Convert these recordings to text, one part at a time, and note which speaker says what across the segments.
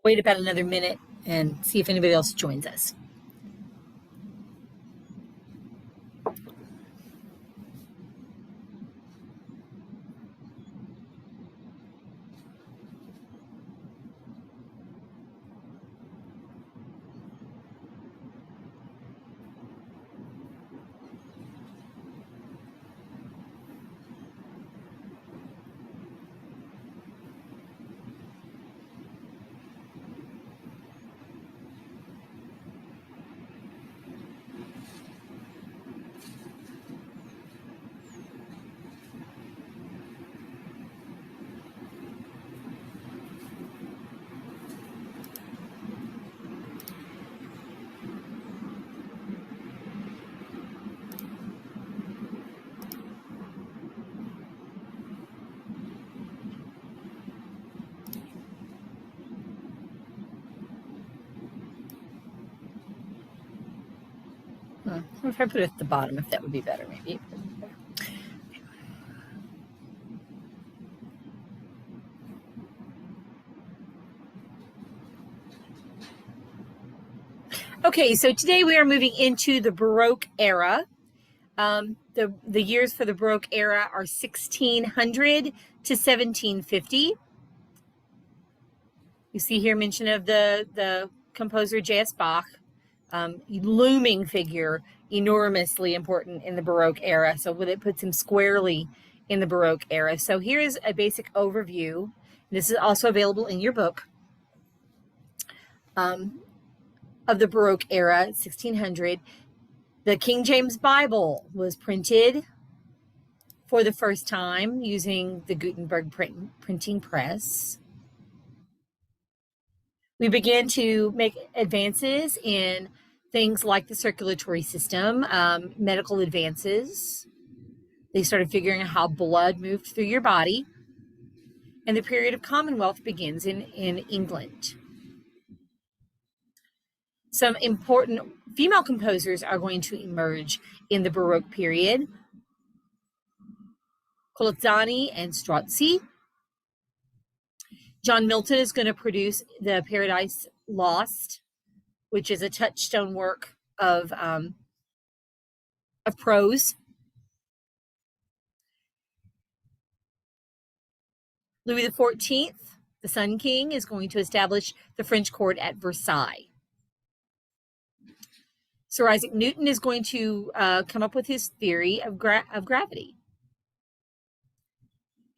Speaker 1: Wait about another minute and see if anybody else joins us. If I put it at the bottom, if that would be better, maybe. Okay, so today we are moving into the Baroque era. The years for the Baroque era are 1600 to 1750. You see here mention of the composer J.S. Bach, looming figure, enormously important in the Baroque era. So it puts him squarely in the Baroque era. So here is a basic overview. This is also available in your book. Of the Baroque era, 1600. The King James Bible was printed for the first time using the Gutenberg printing press. We began to make advances in things like the circulatory system, medical advances. They started figuring out how blood moved through your body. And the period of Commonwealth begins in England. Some important female composers are going to emerge in the Baroque period. Colazzani and Strozzi. John Milton is going to produce the Paradise Lost, which is a touchstone work of prose. Louis XIV, the Sun King, is going to establish the French court at Versailles. Sir Isaac Newton is going to come up with his theory of gravity.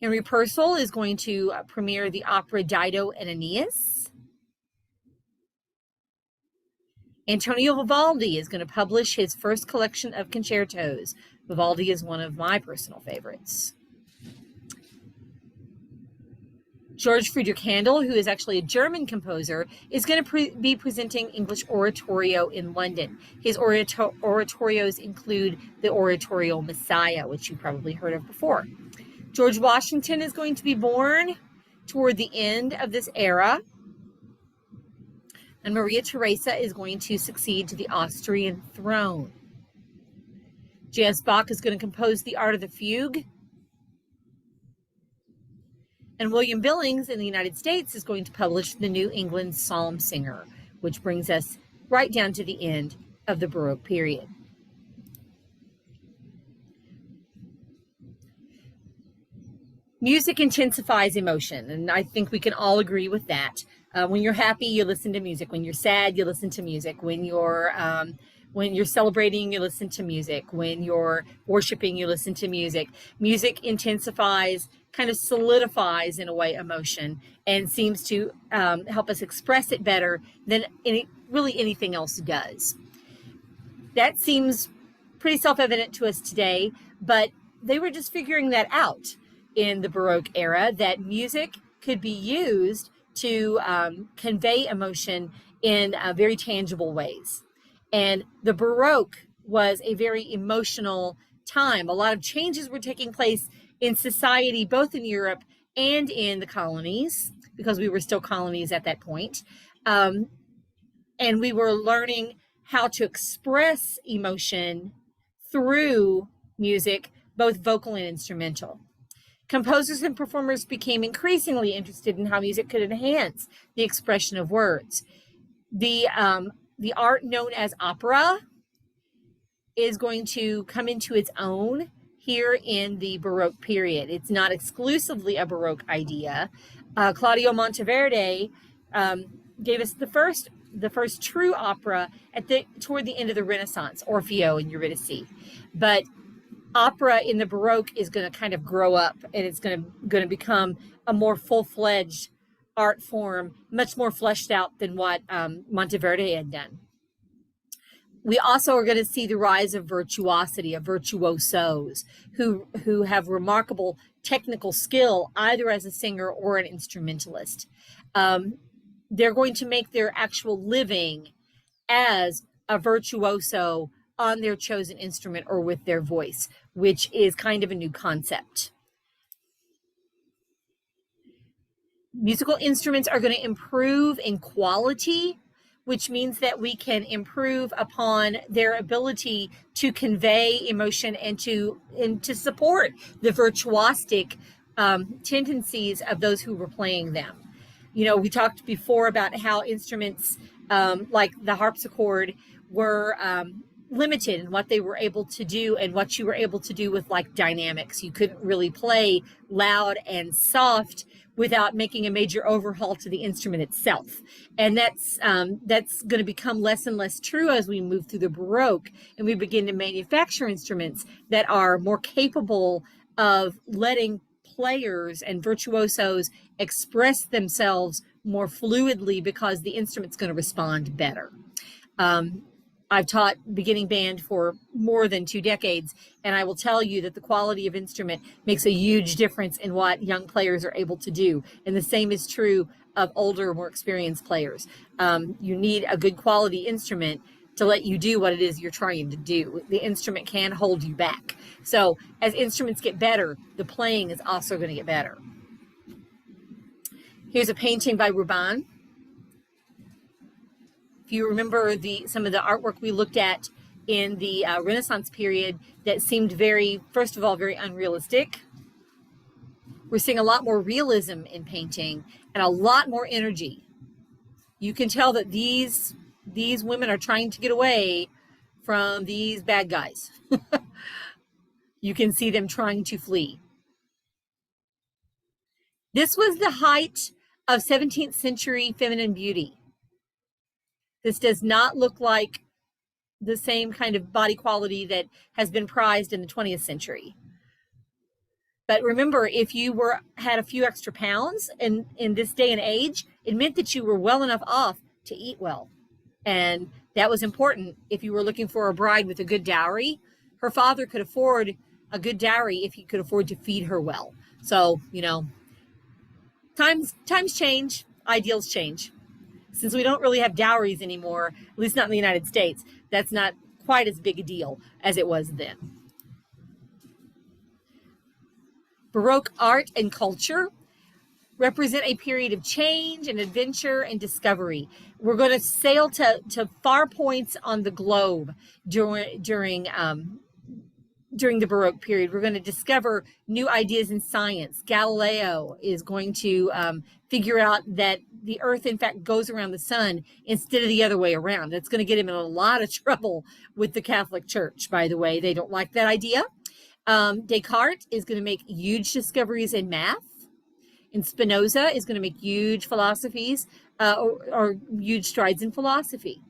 Speaker 1: Henry Purcell is going to premiere the opera Dido and Aeneas. Antonio Vivaldi is going to publish his first collection of concertos. Vivaldi is one of my personal favorites. George Friedrich Handel, who is actually a German composer, is going to be presenting English oratorio in London. His oratorios include the oratorio Messiah, which you probably heard of before. George Washington is going to be born toward the end of this era. And Maria Theresa is going to succeed to the Austrian throne. J.S. Bach is going to compose the Art of the Fugue. And William Billings in the United States is going to publish the New England Psalm Singer, which brings us right down to the end of the Baroque period. Music intensifies emotion, and I think we can all agree with that. When you're happy, you listen to music. When you're sad, you listen to music. When you're celebrating, you listen to music. When you're worshiping, you listen to music. Music intensifies, kind of solidifies in a way emotion, and seems to help us express it better than really anything else does. That seems pretty self-evident to us today, but they were just figuring that out in the Baroque era, that music could be used to convey emotion in very tangible ways. And the Baroque was a very emotional time. A lot of changes were taking place in society, both in Europe and in the colonies, because we were still colonies at that point. And we were learning how to express emotion through music, both vocal and instrumental. Composers and performers became increasingly interested in how music could enhance the expression of words. The art known as opera is going to come into its own here in the Baroque period. It's not exclusively a Baroque idea. Claudio Monteverde gave us the first true opera toward the end of the Renaissance, Orfeo and Eurydice. But opera in the Baroque is going to kind of grow up, and it's going to become a more full-fledged art form, much more fleshed out than what Monteverde had done. We also are going to see the rise of virtuosity, of virtuosos who have remarkable technical skill, either as a singer or an instrumentalist. They're going to make their actual living as a virtuoso on their chosen instrument or with their voice, which is kind of a new concept. Musical instruments are going to improve in quality, which means that we can improve upon their ability to convey emotion and to support the virtuosic tendencies of those who were playing them. You know, we talked before about how instruments like the harpsichord were limited in what they were able to do and what you were able to do with like dynamics. You couldn't really play loud and soft without making a major overhaul to the instrument itself. And that's going to become less and less true as we move through the Baroque and we begin to manufacture instruments that are more capable of letting players and virtuosos express themselves more fluidly because the instrument's going to respond better. I've taught beginning band for more than 2 decades, and I will tell you that the quality of instrument makes a huge difference in what young players are able to do. And the same is true of older, more experienced players. You need a good quality instrument to let you do what it is you're trying to do. The instrument can hold you back. So as instruments get better, the playing is also going to get better. Here's a painting by Ruban. If you remember some of the artwork we looked at in the Renaissance period that seemed first of all, very unrealistic. We're seeing a lot more realism in painting and a lot more energy. You can tell that these women are trying to get away from these bad guys. You can see them trying to flee. This was the height of 17th century feminine beauty. This does not look like the same kind of body quality that has been prized in the 20th century. But remember, if you had a few extra pounds in this day and age, it meant that you were well enough off to eat well. And that was important. If you were looking for a bride with a good dowry, her father could afford a good dowry if he could afford to feed her well. So, you know, times change, ideals change. Since we don't really have dowries anymore, at least not in the United States, that's not quite as big a deal as it was then. Baroque art and culture represent a period of change and adventure and discovery. We're going to sail to far points on the globe during the Baroque period. We're going to discover new ideas in science. Galileo is going to figure out that the Earth, in fact, goes around the sun instead of the other way around. That's going to get him in a lot of trouble with the Catholic Church, by the way. They don't like that idea. Descartes is going to make huge discoveries in math. And Spinoza is going to make huge philosophies or huge strides in philosophy.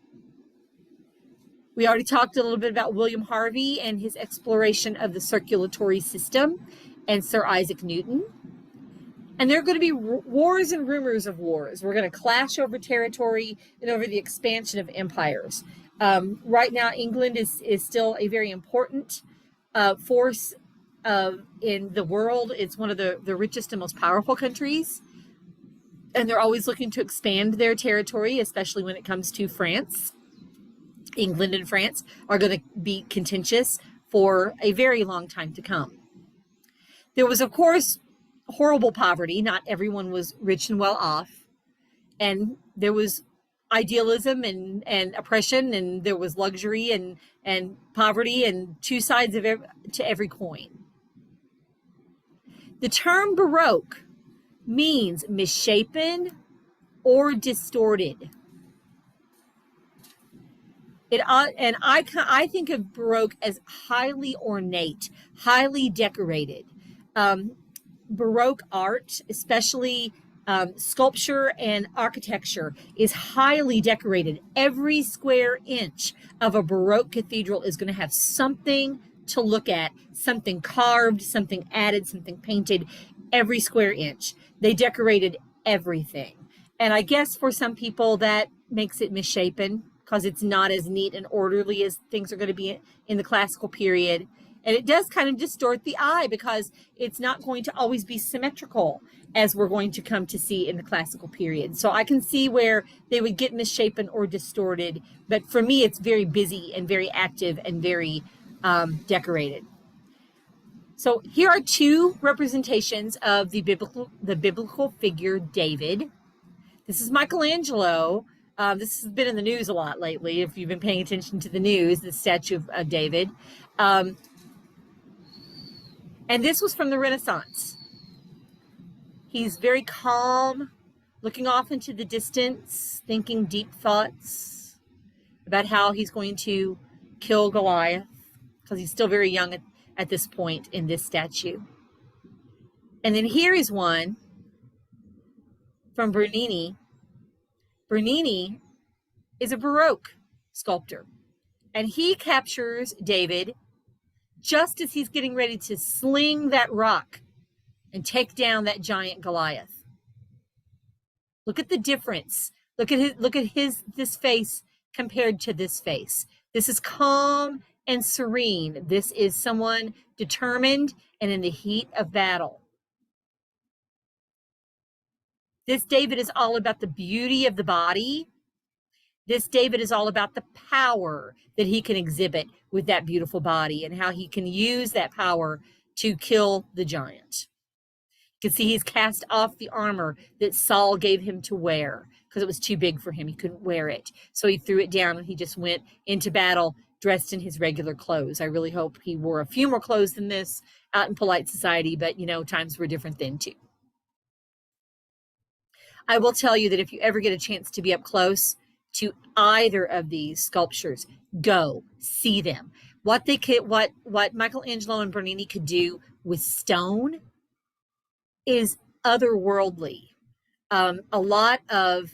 Speaker 1: We already talked a little bit about William Harvey and his exploration of the circulatory system and Sir Isaac Newton. And there are going to be wars and rumors of wars. We're going to clash over territory and over the expansion of empires. Right now, England is still a very important force in the world. It's one of the richest and most powerful countries. And they're always looking to expand their territory, especially when it comes to France. England and France are going to be contentious for a very long time to come. There was, of course, horrible poverty. Not everyone was rich and well off. And there was idealism and oppression, and there was luxury and poverty, and two sides to every coin. The term Baroque means misshapen or distorted. I think of Baroque as highly ornate, highly decorated. Baroque art, especially sculpture and architecture, is highly decorated. Every square inch of a Baroque cathedral is going to have something to look at, something carved, something added, something painted, every square inch. They decorated everything. And I guess for some people that makes it misshapen because it's not as neat and orderly as things are going to be in the classical period. And it does kind of distort the eye because it's not going to always be symmetrical as we're going to come to see in the classical period. So I can see where they would get misshapen or distorted. But for me, it's very busy and very active and very decorated. So here are two representations of the biblical figure David. This is Michelangelo. This has been in the news a lot lately. If you've been paying attention to the news, the statue of David. And this was from the Renaissance. He's very calm, looking off into the distance, thinking deep thoughts about how he's going to kill Goliath, because he's still very young at this point in this statue. And then here is one from Bernini. Bernini is a Baroque sculptor, and he captures David just as he's getting ready to sling that rock and take down that giant Goliath. Look at the difference. Look at this face compared to this face. This is calm and serene. This is someone determined and in the heat of battle. This David is all about the beauty of the body. This David is all about the power that he can exhibit with that beautiful body and how he can use that power to kill the giant. You can see he's cast off the armor that Saul gave him to wear because it was too big for him. He couldn't wear it. So he threw it down and he just went into battle dressed in his regular clothes. I really hope he wore a few more clothes than this out in polite society, but times were different then too. I will tell you that if you ever get a chance to be up close to either of these sculptures, go see them. What Michelangelo and Bernini could do with stone is otherworldly. A lot of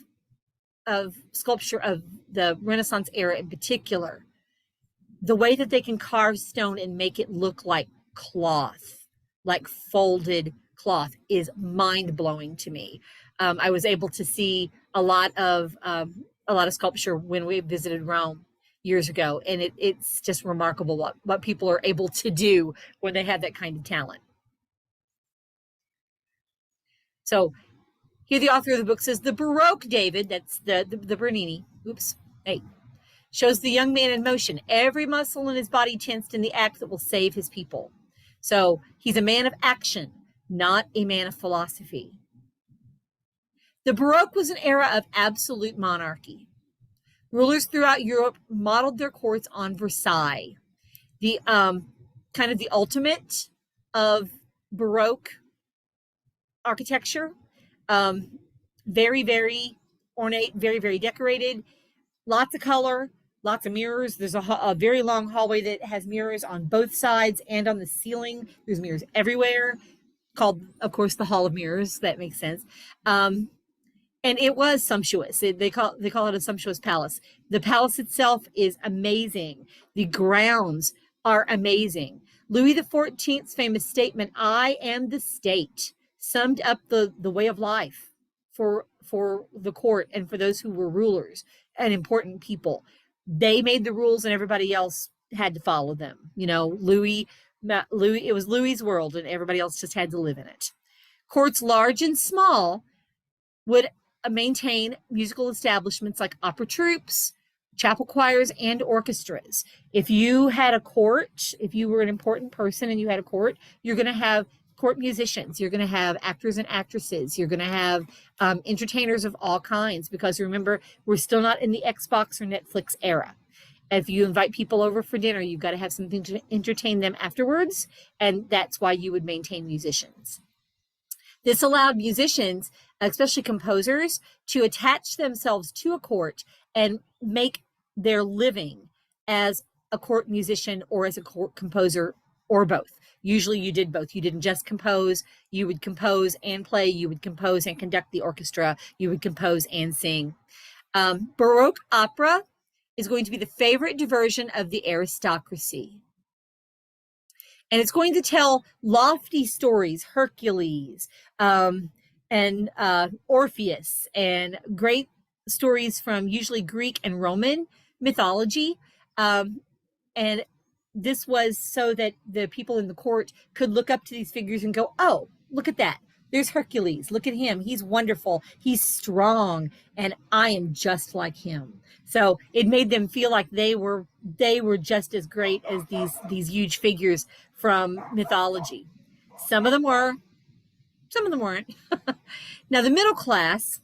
Speaker 1: sculpture of the Renaissance era in particular, the way that they can carve stone and make it look like cloth, like folded cloth, is mind-blowing to me. I was able to see a lot of sculpture when we visited Rome years ago, and it's just remarkable what people are able to do when they have that kind of talent. So here the author of the book says, the Baroque David, that's the Bernini, shows the young man in motion, every muscle in his body tensed in the act that will save his people. So he's a man of action, not a man of philosophy. The Baroque was an era of absolute monarchy. Rulers throughout Europe modeled their courts on Versailles, the kind of the ultimate of Baroque architecture. Very, very ornate, very, very decorated, lots of color, lots of mirrors. There's a very long hallway that has mirrors on both sides and on the ceiling. There's mirrors everywhere, called, of course, the Hall of Mirrors. That makes sense. And it was sumptuous. They call it a sumptuous palace. The palace itself is amazing. The grounds are amazing. Louis XIV's famous statement, "I am the state," summed up the way of life for the court and for those who were rulers and important people. They made the rules and everybody else had to follow them. Louis, it was Louis's world and everybody else just had to live in it. Courts large and small would maintain musical establishments like opera troupes, chapel choirs, and orchestras. If you had a court, if you were an important person and you had a court, you're going to have court musicians, you're going to have actors and actresses, you're going to have entertainers of all kinds, because remember, we're still not in the Xbox or Netflix era. If you invite people over for dinner, you've got to have something to entertain them afterwards, and that's why you would maintain musicians. This allowed musicians, especially composers, to attach themselves to a court and make their living as a court musician or as a court composer or both. Usually you did both. You didn't just compose, you would compose and play, you would compose and conduct the orchestra, you would compose and sing. Baroque opera is going to be the favorite diversion of the aristocracy. And it's going to tell lofty stories, Hercules, and Orpheus, and great stories from usually Greek and Roman mythology. And this was so that the people in the court could look up to these figures and go, oh, look at that. There's Hercules. Look at him. He's wonderful. He's strong. And I am just like him. So it made them feel like they were just as great as these huge figures from mythology. Some of them were, some of them weren't. Now the middle class,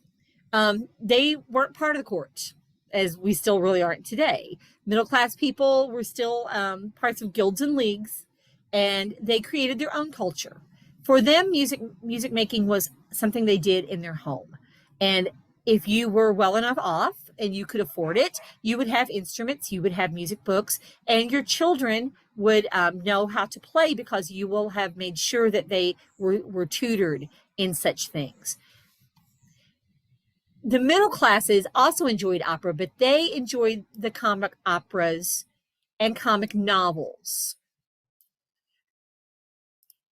Speaker 1: they weren't part of the court, as we still really aren't today. Middle class people were still parts of guilds and leagues, and they created their own culture. For them, music making was something they did in their home. And if you were well enough off and you could afford it, you would have instruments, you would have music books, and your children would know how to play because you will have made sure that they were tutored in such things. The middle classes also enjoyed opera, but they enjoyed the comic operas and comic novels.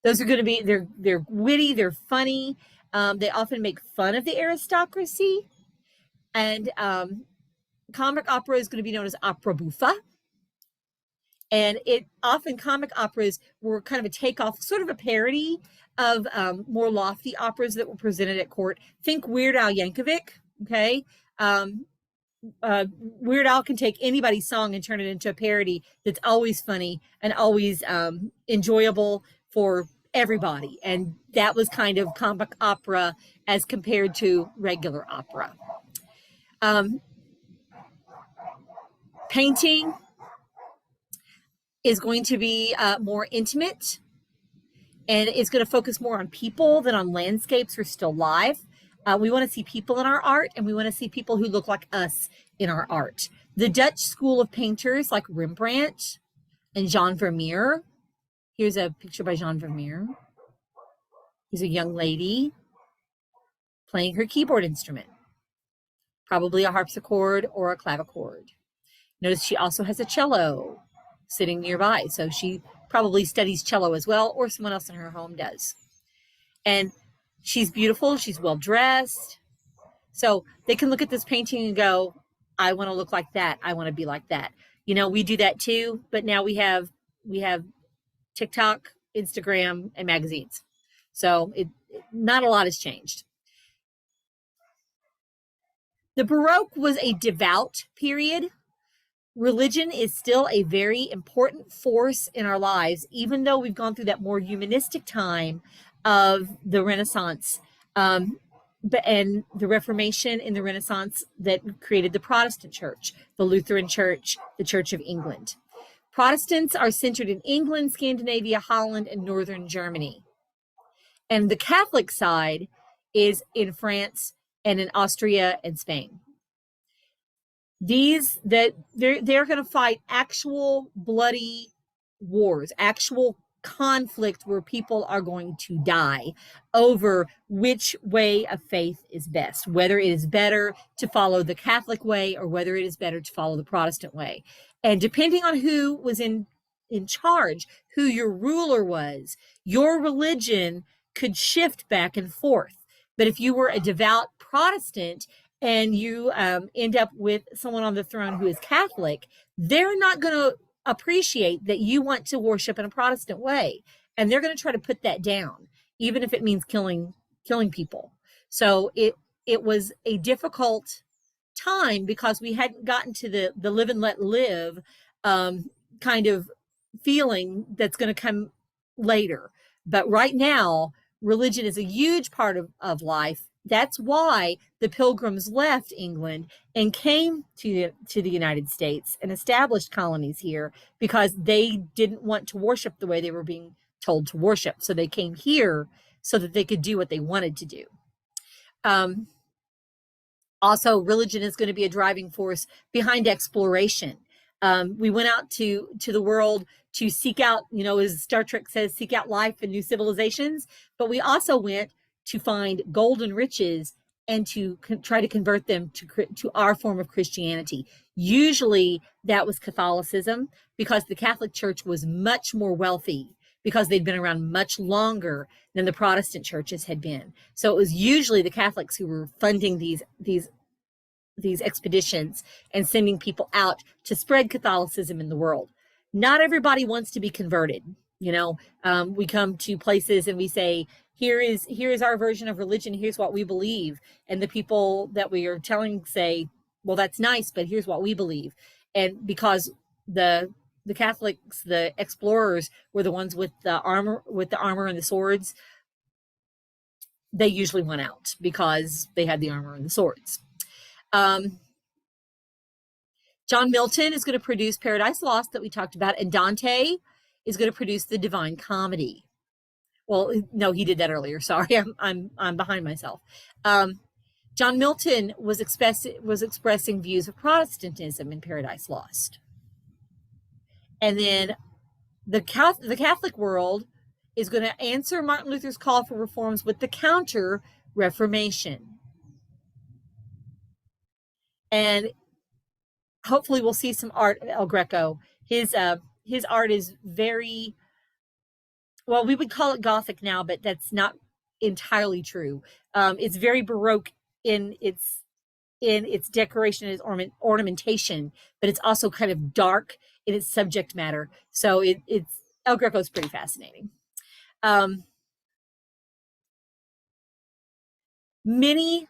Speaker 1: Those are going to be, they're witty, they're funny. They often make fun of the aristocracy. And comic opera is going to be known as opera buffa. And comic operas were kind of a takeoff, sort of a parody of more lofty operas that were presented at court. Think Weird Al Yankovic, okay? Weird Al can take anybody's song and turn it into a parody that's always funny and always enjoyable for everybody. And that was kind of comic opera as compared to regular opera. Painting is going to be more intimate, and it's going to focus more on people than on landscapes or still life. We want to see people in our art, and we want to see people who look like us in our art. The Dutch school of painters like Rembrandt and Jan Vermeer. Here's a picture by Jan Vermeer. Here's a young lady playing her keyboard instrument, probably a harpsichord or a clavichord. Notice she also has a cello sitting nearby, so she probably studies cello as well, or someone else in her home does. And she's beautiful, she's well dressed. So they can look at this painting and go, I want to look like that, I want to be like that. You know, we do that too, but now we have TikTok, Instagram, and magazines. So not a lot has changed. The Baroque was a devout period. Religion is still a very important force in our lives, even though we've gone through that more humanistic time of the Renaissance and the Reformation in the Renaissance that created the Protestant Church, the Lutheran Church, the Church of England. Protestants are centered in England, Scandinavia, Holland, and Northern Germany. And the Catholic side is in France and in Austria and Spain. They're going to fight actual bloody wars, actual conflict where people are going to die over which way of faith is best, whether it is better to follow the Catholic way or whether it is better to follow the Protestant way. And depending on who was in charge, who your ruler was, your religion could shift back and forth. But if you were a devout Protestant and you end up with someone on the throne who is Catholic, they're not going to appreciate that you want to worship in a Protestant way. And they're going to try to put that down, even if it means killing people. So it was a difficult time because we hadn't gotten to the live and let live kind of feeling that's going to come later. But right now, religion is a huge part of life. That's why the Pilgrims left England and came to the United States and established colonies here because they didn't want to worship the way they were being told to worship. So they came here so that they could do what they wanted to do. Also, religion is going to be a driving force behind exploration. We went out to the world to seek out, as Star Trek says, seek out life and new civilizations. But we also went to find golden riches and to try to convert them to our form of Christianity. Usually that was Catholicism, because the Catholic Church was much more wealthy, because they'd been around much longer than the Protestant churches had been. So it was usually the Catholics who were funding these expeditions and sending people out to spread Catholicism in the world. Not everybody wants to be converted. We come to places and we say, here is our version of religion. Here's what we believe. And the people that we are telling say, well, that's nice, but here's what we believe. And because the Catholics, the explorers, were the ones with the armor and the swords, they usually went out because they had the armor and the swords. John Milton is going to produce Paradise Lost that we talked about, and Dante is going to produce the Divine Comedy. Well, no, he did that earlier. Sorry, I'm behind myself. John Milton was expressing views of Protestantism in Paradise Lost. And then the Catholic world is going to answer Martin Luther's call for reforms with the Counter Reformation. And hopefully we'll see some art of El Greco. His art is very, well, we would call it Gothic now, but that's not entirely true. It's very Baroque in its decoration and its ornamentation, but it's also kind of dark in its subject matter. So it's El Greco is pretty fascinating. Many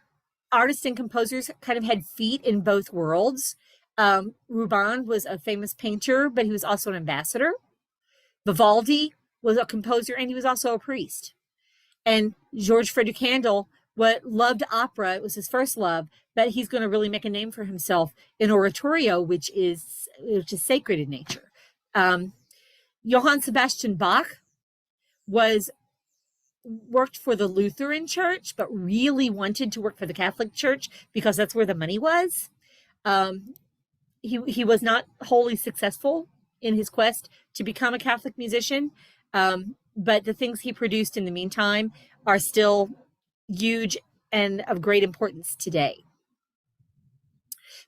Speaker 1: artists and composers kind of had feet in both worlds. Rouban was a famous painter, but he was also an ambassador. Vivaldi was a composer, and he was also a priest. And George Frederick Handel loved opera. It was his first love, but he's going to really make a name for himself in oratorio, which is sacred in nature. Johann Sebastian Bach worked for the Lutheran Church, but really wanted to work for the Catholic Church because that's where the money was. He was not wholly successful in his quest to become a Catholic musician, but the things he produced in the meantime are still huge and of great importance today.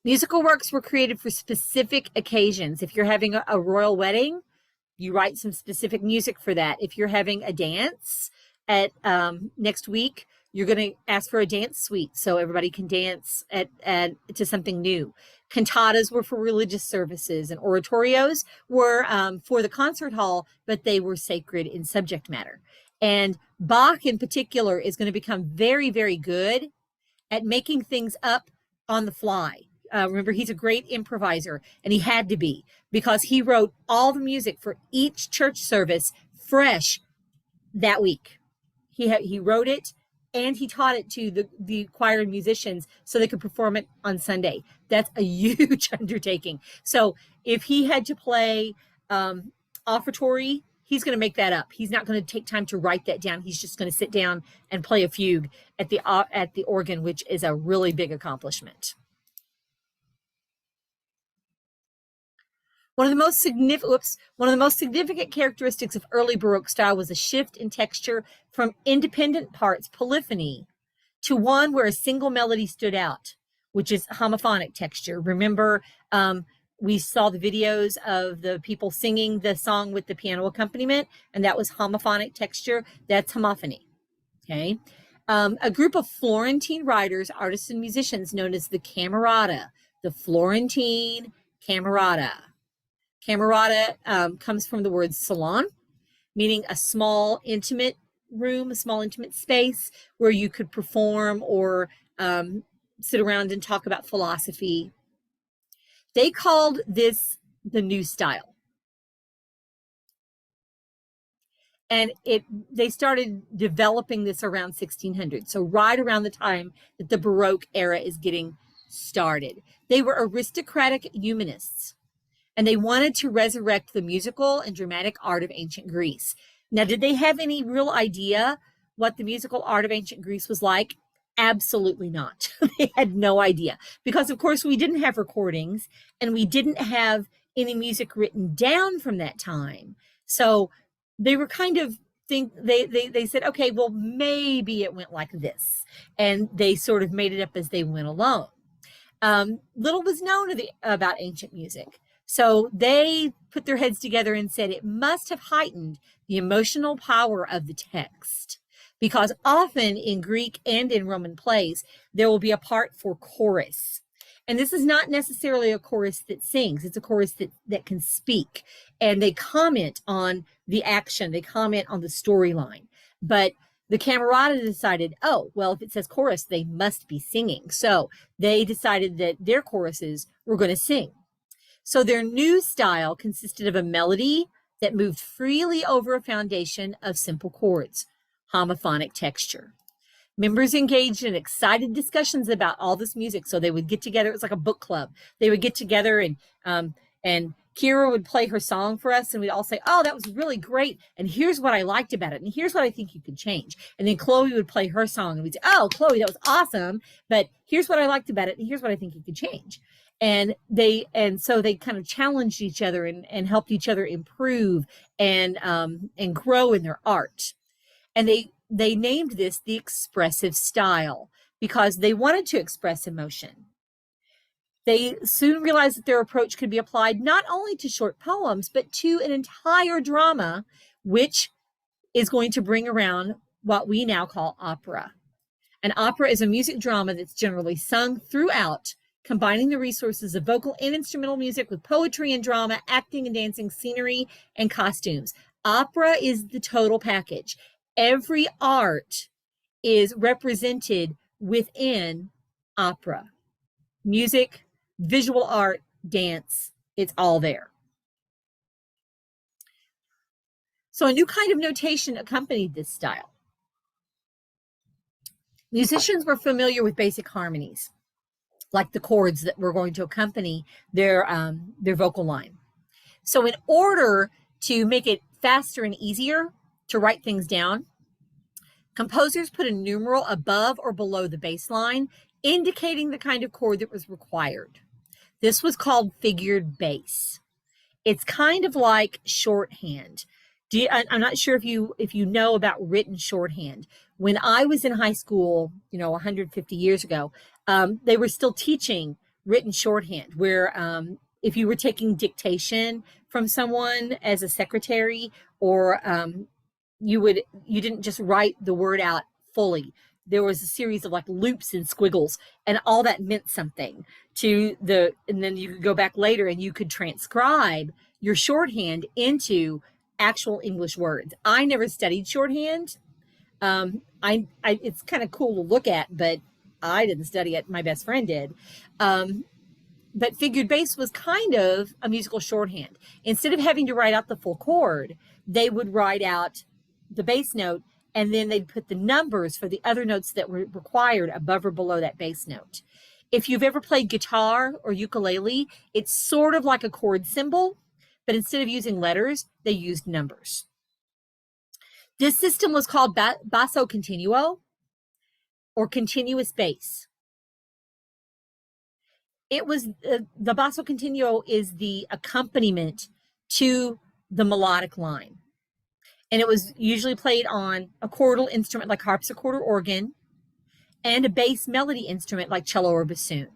Speaker 1: Musical works were created for specific occasions. If you're having a royal wedding, you write some specific music for that. If you're having a dance at next week, you're going to ask for a dance suite so everybody can dance to something new. Cantatas were for religious services, and oratorios were for the concert hall, but they were sacred in subject matter. And Bach in particular is going to become very, very good at making things up on the fly. Remember, he's a great improviser, and he had to be, because he wrote all the music for each church service fresh that week. He wrote it, and he taught it to the choir and musicians so they could perform it on Sunday. That's a huge undertaking. So if he had to play offertory, he's going to make that up. He's not going to take time to write that down. He's just going to sit down and play a fugue at the organ, which is a really big accomplishment. One of the most significant characteristics of early Baroque style was a shift in texture from independent parts, polyphony, to one where a single melody stood out, which is homophonic texture. Remember, we saw the videos of the people singing the song with the piano accompaniment, and that was homophonic texture. That's homophony. Okay. A group of Florentine writers, artists, and musicians known as the Camerata, the Florentine Camerata. Camerata comes from the word salon, meaning a small, intimate room, a small, intimate space where you could perform or sit around and talk about philosophy. They called this the new style. And they started developing this around 1600. So right around the time that the Baroque era is getting started. They were aristocratic humanists, and they wanted to resurrect the musical and dramatic art of ancient Greece. Now, did they have any real idea what the musical art of ancient Greece was like? Absolutely not. They had no idea because, of course, we didn't have recordings and we didn't have any music written down from that time. So they were kind of they said, okay, well, maybe it went like this, and they sort of made it up as they went along. Little was known about ancient music. So they put their heads together and said it must have heightened the emotional power of the text. Because often in Greek and in Roman plays, there will be a part for chorus. And this is not necessarily a chorus that sings, it's a chorus that can speak. And they comment on the action, they comment on the storyline. But the Camerata decided, oh, well, if it says chorus, they must be singing. So they decided that their choruses were going to sing. So their new style consisted of a melody that moved freely over a foundation of simple chords, homophonic texture. Members engaged in excited discussions about all this music. So they would get together. It was like a book club. They would get together and Kira would play her song for us, and we'd all say, oh, that was really great. And here's what I liked about it. And here's what I think you could change. And then Chloe would play her song, and we'd say, oh, Chloe, that was awesome. But here's what I liked about it. And here's what I think you could change. And so they kind of challenged each other and helped each other improve and grow in their art. And they named this the expressive style because they wanted to express emotion. They soon realized that their approach could be applied not only to short poems, but to an entire drama, which is going to bring around what we now call opera. An opera is a music drama that's generally sung throughout, combining the resources of vocal and instrumental music with poetry and drama, acting and dancing, scenery, and costumes. Opera is the total package. Every art is represented within opera. Music, visual art, dance, it's all there. So a new kind of notation accompanied this style. Musicians were familiar with basic harmonies, like the chords that were going to accompany their vocal line. So in order to make it faster and easier to write things down, composers put a numeral above or below the bass line, indicating the kind of chord that was required. This was called figured bass. It's kind of like shorthand. I'm not sure if you know about written shorthand. When I was in high school, 150 years ago, they were still teaching written shorthand, where if you were taking dictation from someone as a secretary, or you didn't just write the word out fully. There was a series of like loops and squiggles, and all that meant something and then you could go back later and you could transcribe your shorthand into actual English words. I never studied shorthand. It's kind of cool to look at, but I didn't study it. My best friend did. But figured bass was kind of a musical shorthand. Instead of having to write out the full chord, they would write out the bass note, and then they'd put the numbers for the other notes that were required above or below that bass note. If you've ever played guitar or ukulele, it's sort of like a chord symbol, but instead of using letters, they used numbers. This system was called basso continuo, or continuous bass. It was the basso continuo is the accompaniment to the melodic line. And it was usually played on a chordal instrument like harpsichord or organ, and a bass melody instrument like cello or bassoon.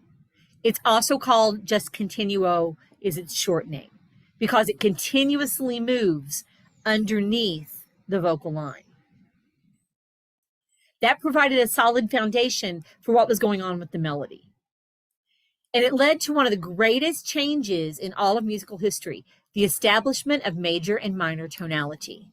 Speaker 1: It's also called just continuo, is its short name, because it continuously moves underneath the vocal line. That provided a solid foundation for what was going on with the melody. And it led to one of the greatest changes in all of musical history, the establishment of major and minor tonality.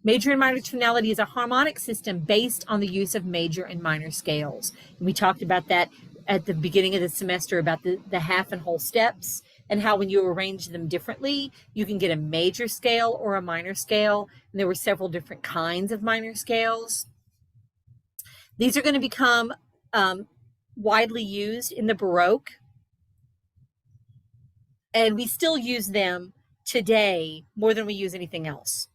Speaker 1: Major and minor tonality is a harmonic system based on the use of major and minor scales. And we talked about that at the beginning of the semester, about the half and whole steps, and how when you arrange them differently, you can get a major scale or a minor scale. And there were several different kinds of minor scales. These are going to become widely used in the Baroque, and we still use them today more than we use anything else.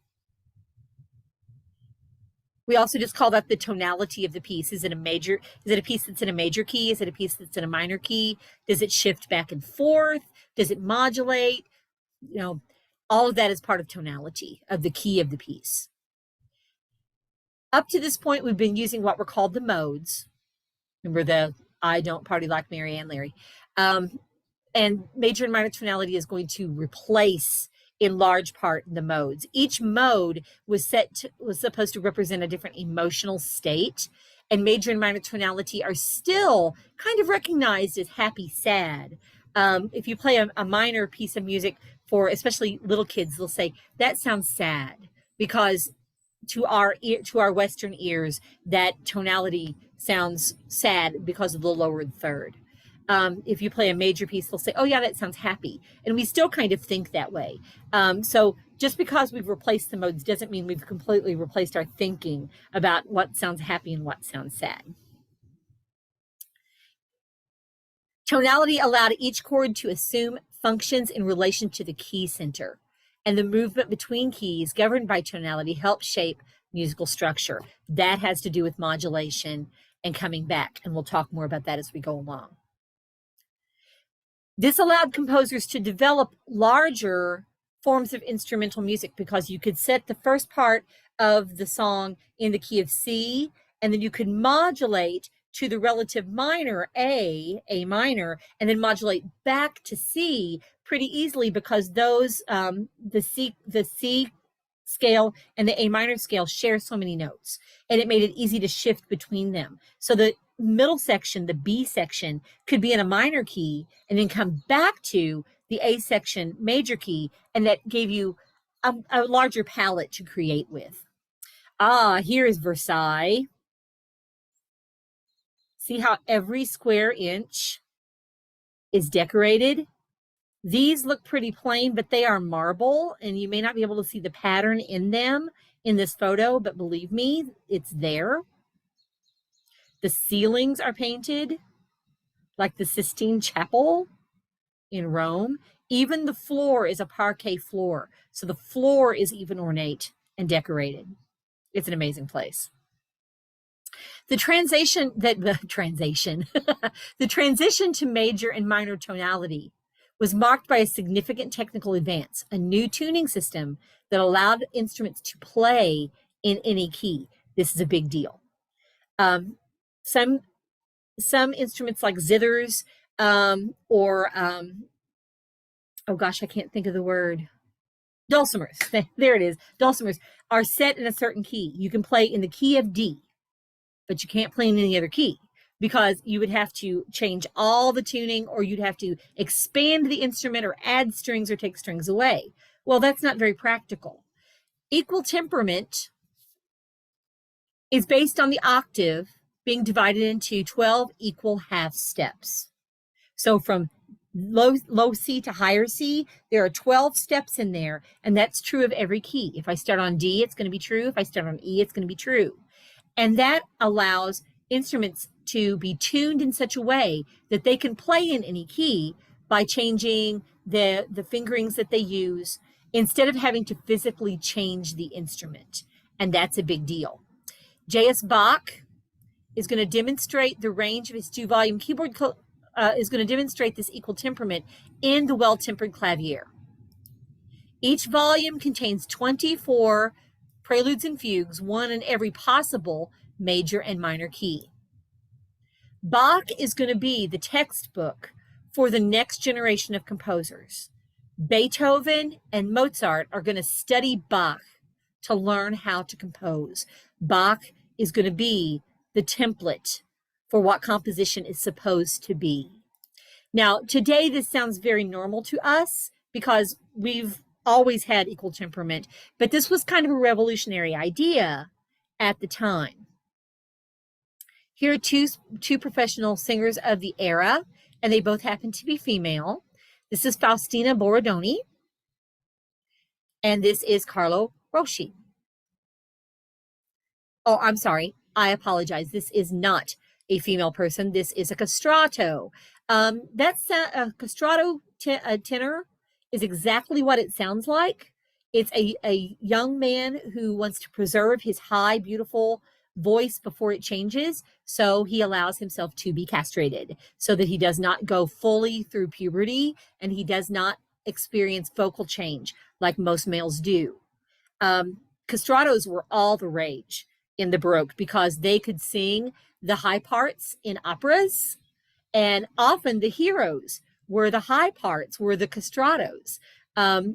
Speaker 1: We also just call that the tonality of the piece. Is it a piece that's in a major key? Is it a piece that's in a minor key? Does it shift back and forth? Does it modulate? You know, all of that is part of tonality of the key of the piece. Up to this point, we've been using what were called the modes. Remember the I don't party like Mary and Larry. And major and minor tonality is going to replace in large part the modes. Each mode was supposed to represent a different emotional state, and major and minor tonality are still kind of recognized as happy, sad. If you play a minor piece of music for especially little kids, they'll say that sounds sad, because to our Western ears, that tonality sounds sad because of the lowered third. If you play a major piece, they'll say, oh yeah, that sounds happy. And we still kind of think that way. So just because we've replaced the modes doesn't mean we've completely replaced our thinking about what sounds happy and what sounds sad. Tonality allowed each chord to assume functions in relation to the key center, and the movement between keys governed by tonality helps shape musical structure. That has to do with modulation and coming back, and we'll talk more about that as we go along. This allowed composers to develop larger forms of instrumental music, because you could set the first part of the song in the key of C, and then you could modulate to the relative minor A minor, and then modulate back to C pretty easily, because those the C scale and the A minor scale share so many notes, and it made it easy to shift between them. So the middle section, the B section, could be in a minor key and then come back to the A section major key, and that gave you a larger palette to create with. Here is Versailles. See how every square inch is decorated? These look pretty plain, but they are marble, and you may not be able to see the pattern in them in this photo, but believe me, it's there. The ceilings are painted like the Sistine Chapel in Rome. Even the floor is a parquet floor, so the floor is even ornate and decorated. It's an amazing place. The transition to major and minor tonality was marked by a significant technical advance, a new tuning system that allowed instruments to play in any key. This is a big deal. Some instruments like zithers or oh gosh, I can't think of the word. Dulcimers. There it is. Dulcimers are set in a certain key. You can play in the key of D, but you can't play in any other key, because you would have to change all the tuning, or you'd have to expand the instrument or add strings or take strings away. Well, that's not very practical. Equal temperament is based on the octave being divided into 12 equal half steps. So from low C to higher C, there are 12 steps in there, and that's true of every key. If I start on D, it's going to be true. If I start on E, it's going to be true. And that allows instruments to be tuned in such a way that they can play in any key by changing the fingerings that they use, instead of having to physically change the instrument. And that's a big deal. J.S. Bach is going to demonstrate the range of his two-volume keyboard, is going to demonstrate this equal temperament in the Well-Tempered Clavier. Each volume contains 24 preludes and fugues, one in every possible major and minor key. Bach is going to be the textbook for the next generation of composers. Beethoven and Mozart are going to study Bach to learn how to compose. Bach is going to be the template for what composition is supposed to be. Now, today this sounds very normal to us because we've always had equal temperament, but this was kind of a revolutionary idea at the time. Here are two professional singers of the era, and they both happen to be female. This is Faustina Borodoni, and this is Carlo Rossi. Oh, I'm sorry. I apologize. This is not a female person. This is a castrato. That's a castrato tenor is exactly what it sounds like. It's a young man who wants to preserve his high, beautiful voice before it changes. So he allows himself to be castrated so that he does not go fully through puberty and he does not experience vocal change like most males do. Castratos were all the rage in the Baroque because they could sing the high parts in operas, and often the heroes were the high parts, were the castratos.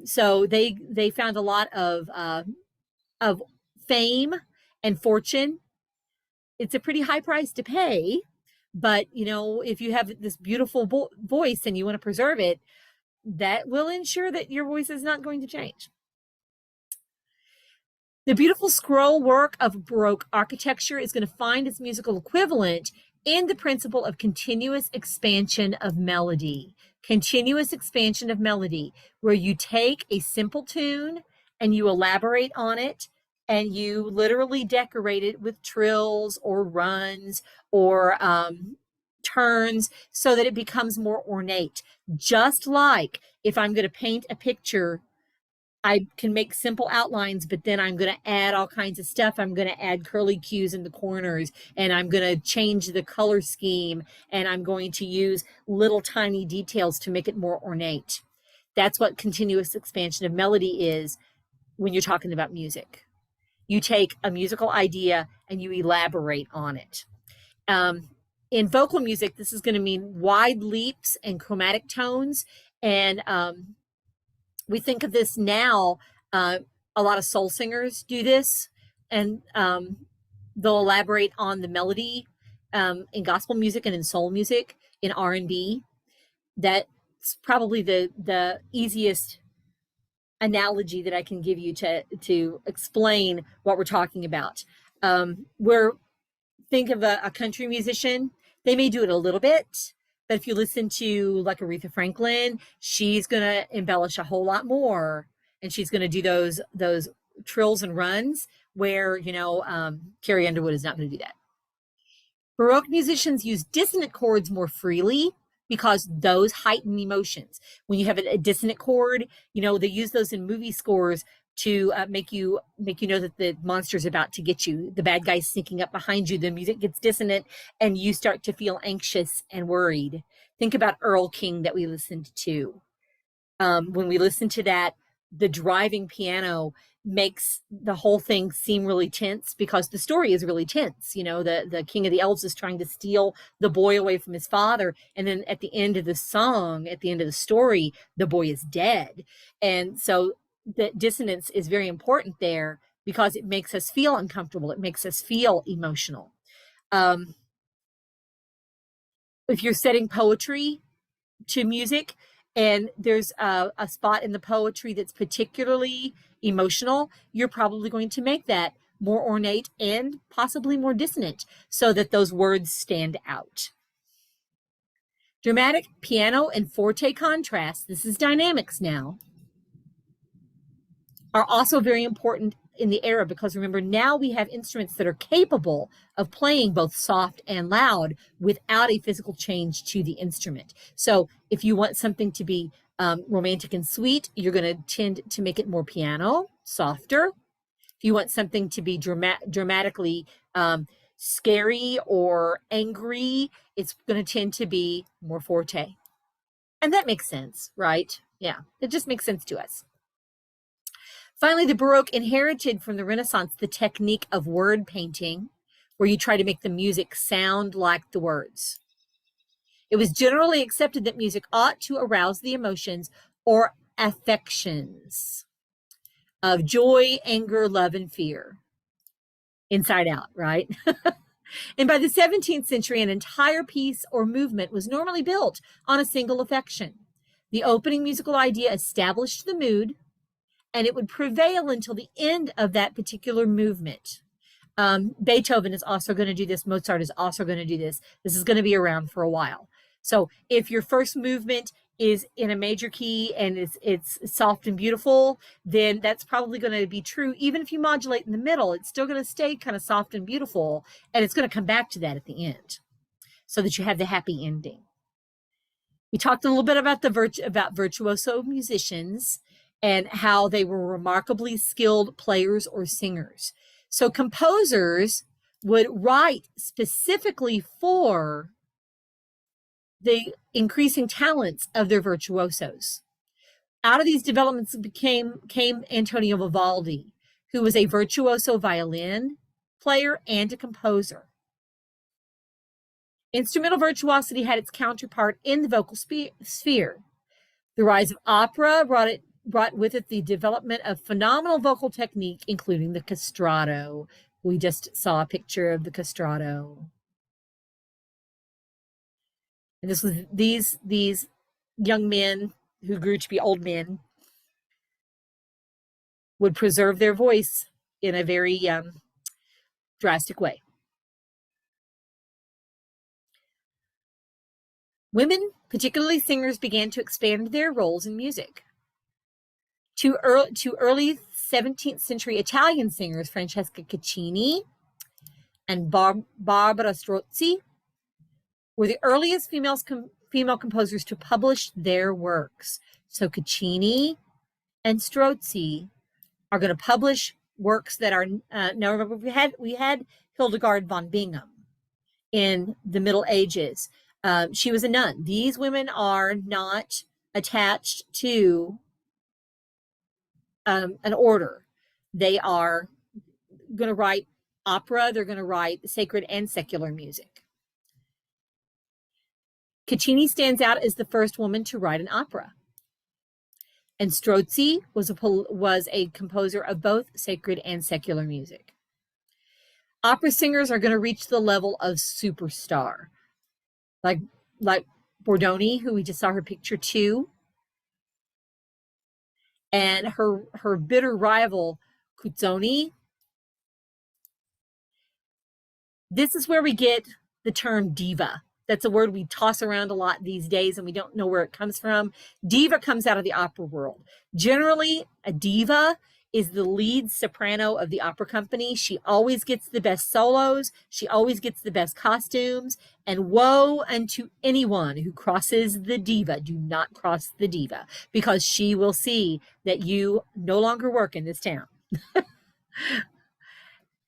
Speaker 1: So they found a lot of fame and fortune. It's a pretty high price to pay, but you know, if you have this beautiful voice and you want to preserve it, that will ensure that your voice is not going to change. The beautiful scroll work of Baroque architecture is going to find its musical equivalent in the principle of continuous expansion of melody. Continuous expansion of melody, where you take a simple tune and you elaborate on it and you literally decorate it with trills or runs or turns so that it becomes more ornate. Just like if I'm going to paint a picture, I can make simple outlines, but then I'm going to add all kinds of stuff. I'm going to add curly cues in the corners, and I'm going to change the color scheme, and I'm going to use little tiny details to make it more ornate. That's what continuous expansion of melody is when you're talking about music. You take a musical idea and you elaborate on it. In vocal music, this is going to mean wide leaps and chromatic tones, and we think of this now. A lot of soul singers do this, and they'll elaborate on the melody in gospel music and in soul music, in R&B. That's probably the easiest analogy that I can give you to explain what we're talking about. Think of a country musician. They may do it a little bit, but if you listen to like Aretha Franklin, she's going to embellish a whole lot more, and she's going to do those trills and runs where, you know, Carrie Underwood is not going to do that. Baroque musicians use dissonant chords more freely because those heighten emotions. When you have a dissonant chord, you know, they use those in movie scores to make you know that the monster's about to get you. The bad guy's sneaking up behind you. The music gets dissonant and you start to feel anxious and worried. Think about Earl King that we listened to. When we listen to that, the driving piano makes the whole thing seem really tense because the story is really tense. You know, the king of the elves is trying to steal the boy away from his father, and then at the end of the song, at the end of the story, the boy is dead. And so the dissonance is very important there because it makes us feel uncomfortable. It makes us feel emotional. If you're setting poetry to music and there's a spot in the poetry that's particularly emotional, you're probably going to make that more ornate and possibly more dissonant so that those words stand out. Dramatic piano and forte contrast, this is dynamics now, are also very important in the era because remember, now we have instruments that are capable of playing both soft and loud without a physical change to the instrument. So if you want something to be romantic and sweet, you're going to tend to make it more piano, softer. If you want something to be dramatically scary or angry, it's going to tend to be more forte. And that makes sense, right? Yeah, it just makes sense to us. Finally, the Baroque inherited from the Renaissance the technique of word painting, where you try to make the music sound like the words. It was generally accepted that music ought to arouse the emotions or affections of joy, anger, love, and fear. Inside out, right? And by the 17th century, an entire piece or movement was normally built on a single affection. The opening musical idea established the mood, and it would prevail until the end of that particular movement. Beethoven is also going to do this. Mozart is also going to do this. This is going to be around for a while. So if your first movement is in a major key and it's soft and beautiful, then that's probably going to be true. Even if you modulate in the middle, it's still going to stay kind of soft and beautiful, and it's going to come back to that at the end so that you have the happy ending. We talked a little bit about about virtuoso musicians, and how they were remarkably skilled players or singers. So composers would write specifically for the increasing talents of their virtuosos. Out of these developments came Antonio Vivaldi, who was a virtuoso violin player and a composer. Instrumental virtuosity had its counterpart in the vocal sphere. The rise of opera brought with it the development of phenomenal vocal technique, including the castrato. We just saw a picture of the castrato. And this was these young men who grew to be old men would preserve their voice in a very drastic way. Women, particularly singers, began to expand their roles in music. Two early 17th century Italian singers, Francesca Caccini and Barbara Strozzi, were the earliest female composers to publish their works. So Caccini and Strozzi are going to publish works that are now. Remember, we had Hildegard von Bingen in the Middle Ages. She was a nun. These women are not attached to an order. They are going to write opera. They're going to write sacred and secular music. Caccini stands out as the first woman to write an opera. And Strozzi was a composer of both sacred and secular music. Opera singers are going to reach the level of superstar, like Bordoni, who we just saw her picture too, and her bitter rival Cuzzoni. This is where we get the term diva. That's a word we toss around a lot these days, and we don't know where it comes from. Diva comes out of the opera world. Generally, a diva is the lead soprano of the opera company. She always gets the best solos. She always gets the best costumes. And woe unto anyone who crosses the diva. Do not cross the diva, because she will see that you no longer work in this town.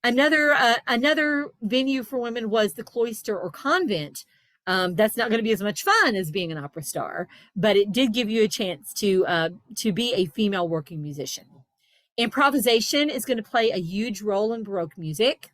Speaker 1: Another venue for women was the cloister or convent. That's not going to be as much fun as being an opera star, but it did give you a chance to be a female working musician. Improvisation is going to play a huge role in Baroque music,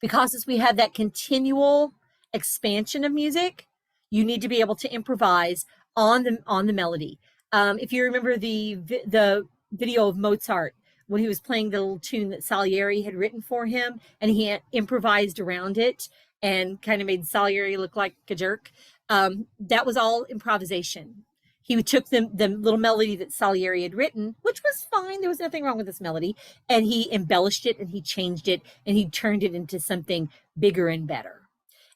Speaker 1: because as we have that continual expansion of music, you need to be able to improvise on the melody. If you remember the video of Mozart when he was playing the little tune that Salieri had written for him, and he improvised around it and kind of made Salieri look like a jerk. That was all improvisation. He took the little melody that Salieri had written, which was fine. There was nothing wrong with this melody. And he embellished it, and he changed it, and he turned it into something bigger and better.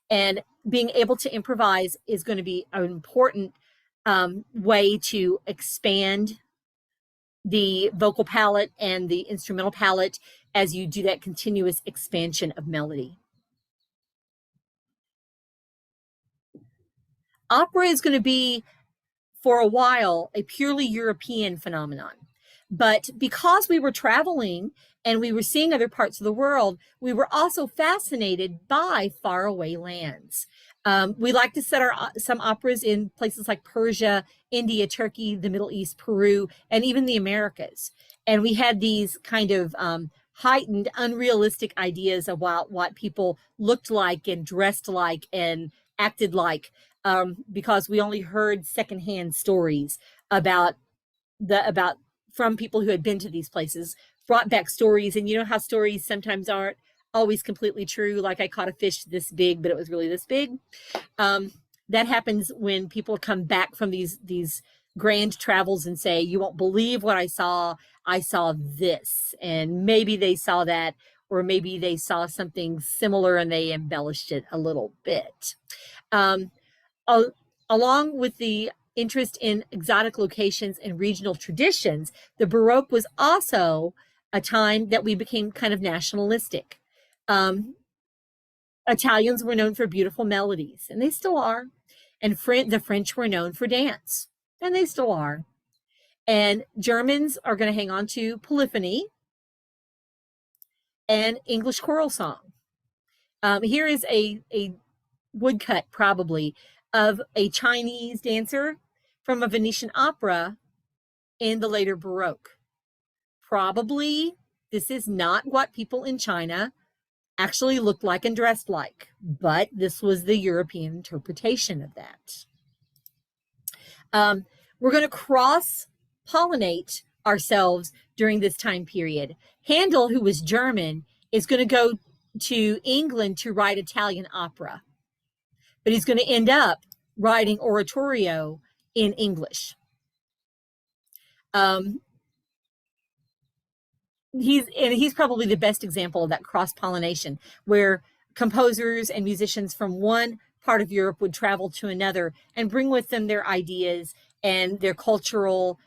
Speaker 1: And being able to improvise is going to be an important way to expand the vocal palette and the instrumental palette as you do that continuous expansion of melody. Opera is going to be, for a while, a purely European phenomenon. But because we were traveling and we were seeing other parts of the world, we were also fascinated by faraway lands. We like to set some operas in places like Persia, India, Turkey, the Middle East, Peru, and even the Americas. And we had these kind of heightened, unrealistic ideas of what people looked like and dressed like and acted like, because we only heard secondhand stories about from people who had been to these places, brought back stories. And you know how stories sometimes aren't always completely true. Like, I caught a fish this big, but it was really this big. That happens when people come back from these grand travels and say, you won't believe what I saw. I saw this. And maybe they saw that, or maybe they saw something similar and they embellished it a little bit. Along with the interest in exotic locations and regional traditions, the Baroque was also a time that we became kind of nationalistic. Italians were known for beautiful melodies, and they still are. And the French were known for dance, and they still are. And Germans are going to hang on to polyphony and English choral song. Here is a woodcut, probably, of a Chinese dancer from a Venetian opera in the later Baroque. Probably this is not what people in China actually looked like and dressed like, but this was the European interpretation of that. We're going to cross-pollinate ourselves during this time period. Handel, who was German, is going to go to England to write Italian opera, but he's going to end up writing oratorio in English. He's probably the best example of that cross-pollination, where composers and musicians from one part of Europe would travel to another and bring with them their ideas and their cultural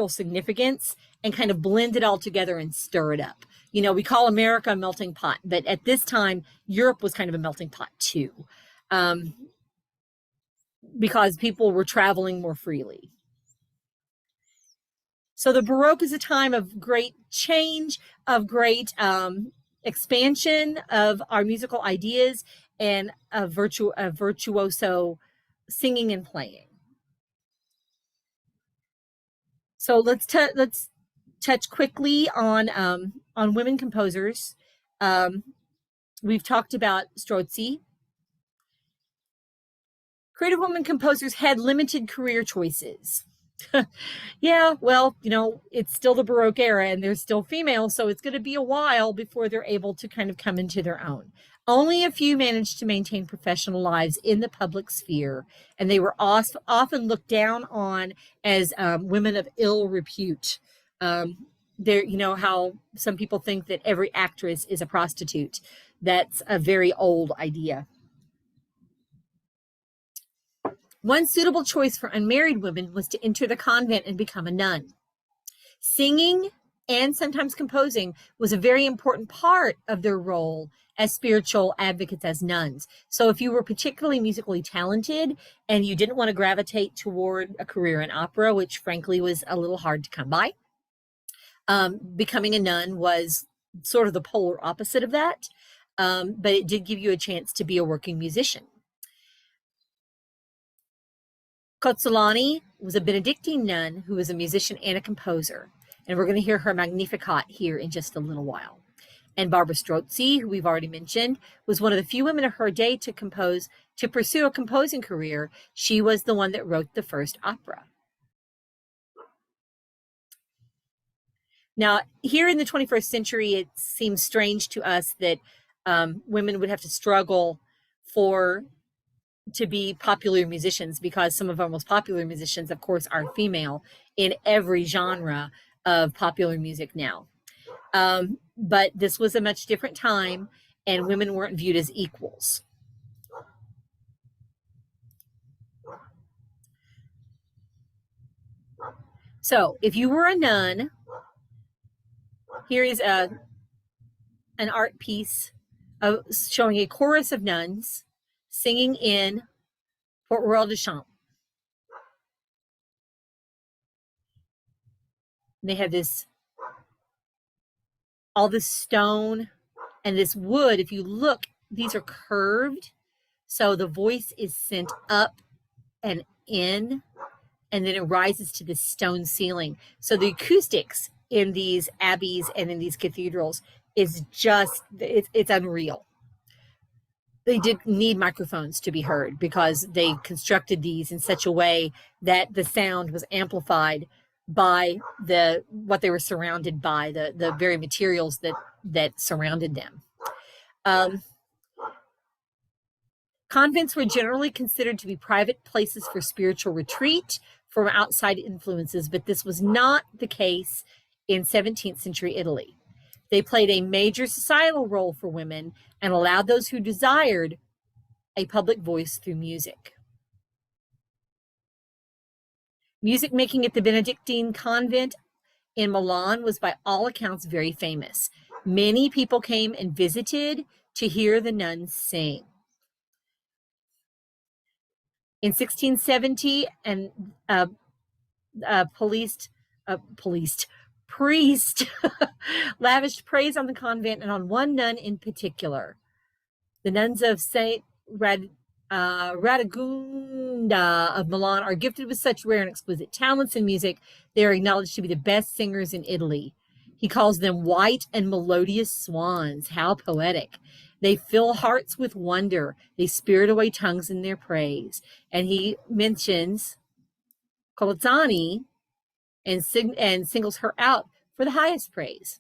Speaker 1: significance, and kind of blend it all together and stir it up. You know, we call America a melting pot, but at this time, Europe was kind of a melting pot too, because people were traveling more freely. So the Baroque is a time of great change, of great expansion of our musical ideas, and a virtuoso singing and playing. So let's touch quickly on women composers. We've talked about Strozzi. Creative women composers had limited career choices. Yeah, well, you know, it's still the Baroque era and they're still female, so it's going to be a while before they're able to kind of come into their own. Only a few managed to maintain professional lives in the public sphere, and they were often looked down on as women of ill repute. There, you know how some people think that every actress is a prostitute. That's a very old idea. One suitable choice for unmarried women was to enter the convent and become a nun. Singing and sometimes composing was a very important part of their role as spiritual advocates, as nuns. So if you were particularly musically talented and you didn't want to gravitate toward a career in opera, which frankly was a little hard to come by, becoming a nun was sort of the polar opposite of that, but it did give you a chance to be a working musician. Cozzolani was a Benedictine nun who was a musician and a composer, and we're going to hear her Magnificat here in just a little while. And Barbara Strozzi, who we've already mentioned, was one of the few women of her day to pursue a composing career. She was the one that wrote the first opera. Now, here in the 21st century, it seems strange to us that women would have to struggle to be popular musicians, because some of our most popular musicians, of course, are female in every genre of popular music now. But this was a much different time, and women weren't viewed as equals. So if you were a nun, here is an art piece showing a chorus of nuns singing in Port Royal de Champs. They have all this stone and this wood. If you look, these are curved, so the voice is sent up and in, and then it rises to this stone ceiling. So the acoustics in these abbeys and in these cathedrals is just, it's unreal. They did need microphones to be heard because they constructed these in such a way that the sound was amplified by what they were surrounded by, the very materials that surrounded them. Convents were generally considered to be private places for spiritual retreat from outside influences, but this was not the case in 17th century Italy. They played a major societal role for women and allowed those who desired a public voice through music. Music making at the Benedictine convent in Milan was by all accounts very famous. Many people came and visited to hear the nuns sing. In 1670, and priest lavished praise on the convent and on one nun in particular. The nuns of Saint Radagunda of Milan are gifted with such rare and exquisite talents in music. They are acknowledged to be the best singers in Italy. He calls them white and melodious swans. How poetic. They fill hearts with wonder. They spirit away tongues in their praise. And he mentions Colazzani and singles her out for the highest praise.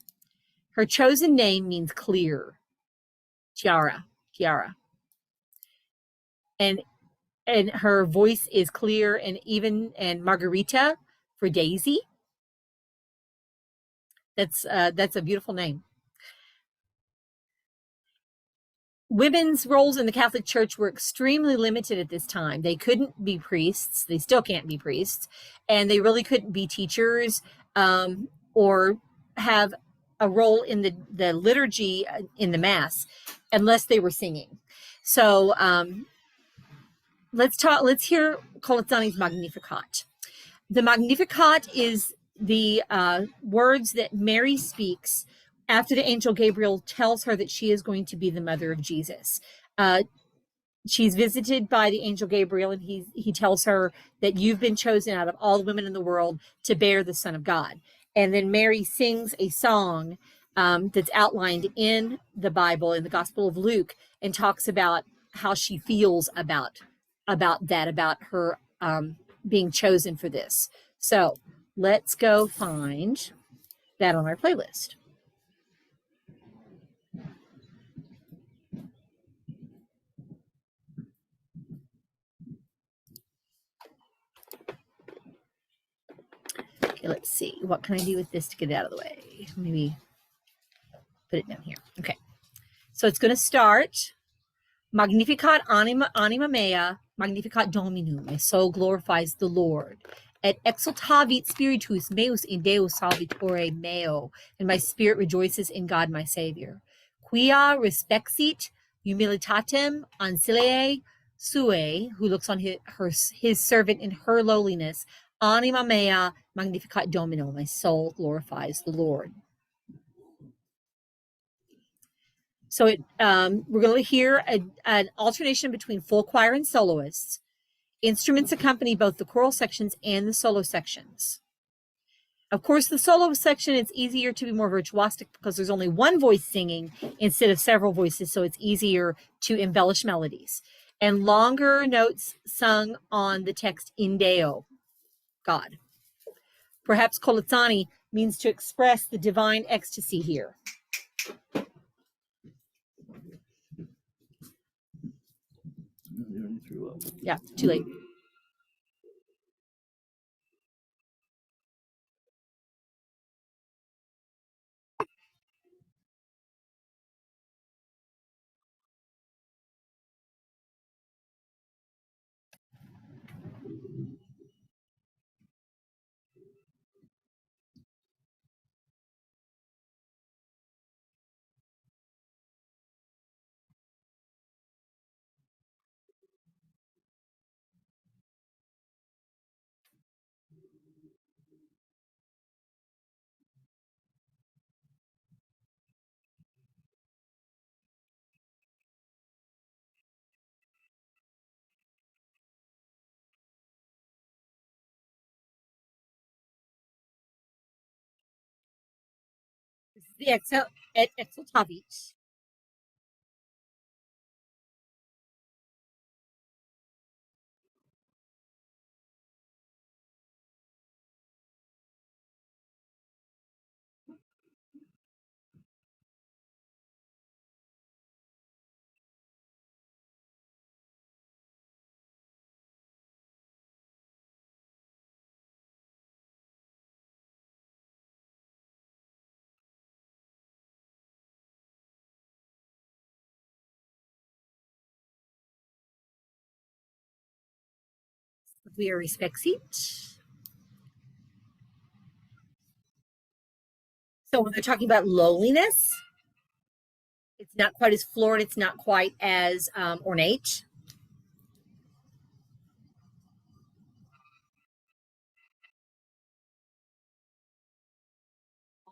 Speaker 1: Her chosen name means clear. Chiara. And her voice is clear and even, and Margherita for Daisy. That's a beautiful name. Women's roles in the Catholic Church were extremely limited at this time. They couldn't be priests. They still can't be priests. And they really couldn't be teachers or have a role in the liturgy in the Mass unless they were singing. So let's hear Colazzani's Magnificat. The Magnificat is the words that Mary speaks after the angel Gabriel tells her that she is going to be the mother of Jesus. She's visited by the angel Gabriel, and he tells her that you've been chosen out of all the women in the world to bear the Son of God. And then Mary sings a song that's outlined in the Bible, in the Gospel of Luke, and talks about how she feels about her being chosen for this. So let's go find that on our playlist. Okay, let's see. What can I do with this to get it out of the way? Maybe put it down here. Okay. So it's going to start. Magnificat anima mea, magnificat Dominum. My soul glorifies the Lord. Et exultavit spiritus meus in Deus salvatore meo. And my spirit rejoices in God my Savior. Quia respexit humilitatem ancillae sue, who looks on his servant in her lowliness. Anima mea, magnificat Domino. My soul glorifies the Lord. So we're going to hear an alternation between full choir and soloists. Instruments accompany both the choral sections and the solo sections. Of course, the solo section, it's easier to be more virtuosic because there's only one voice singing instead of several voices, so it's easier to embellish melodies. And longer notes sung on the text in Deo, God. Perhaps Colazzani means to express the divine ecstasy here. Yeah, too late. The exultavit. We are respexit. So when they're talking about lowliness, it's not quite as florid, it's not quite as ornate.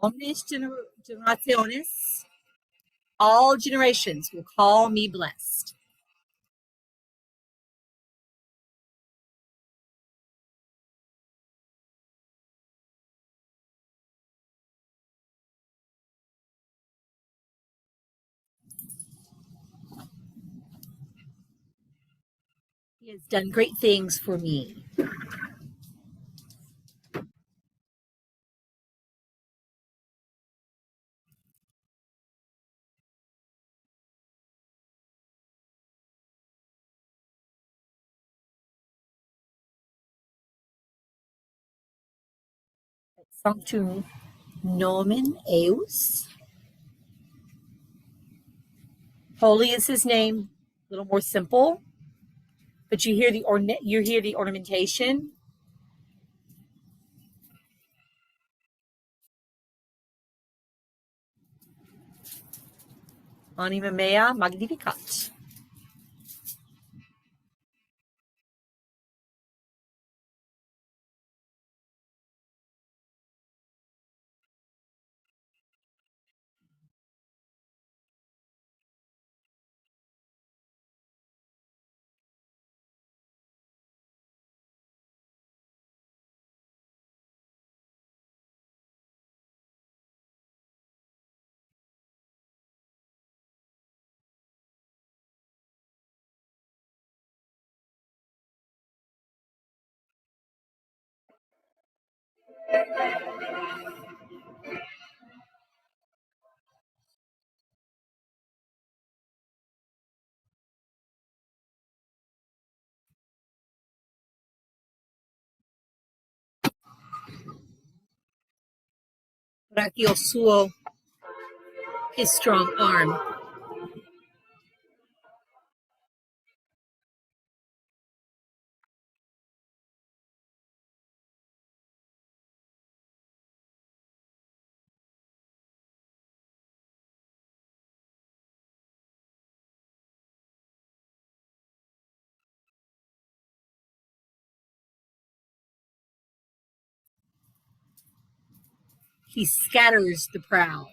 Speaker 1: Omnis generationes, all generations will call me blessed. He has done great things for me. Sanctum nomen eus. Holy is his name. A little more simple, but you hear the ornamentation. Anima mea magnificat. Brachio suo, his strong arm. He scatters the proud.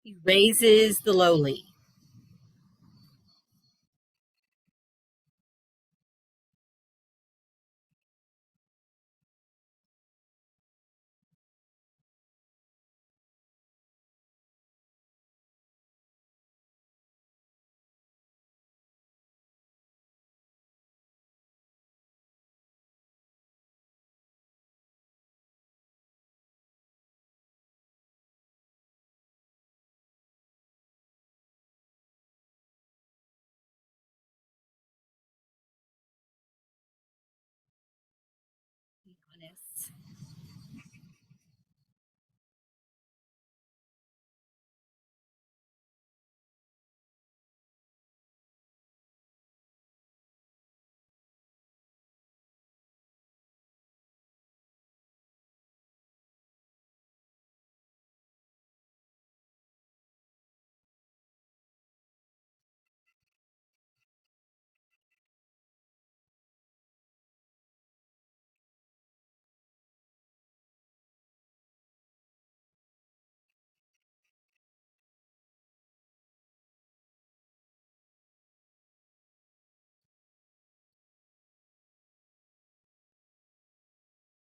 Speaker 1: He raises the lowly. Honest.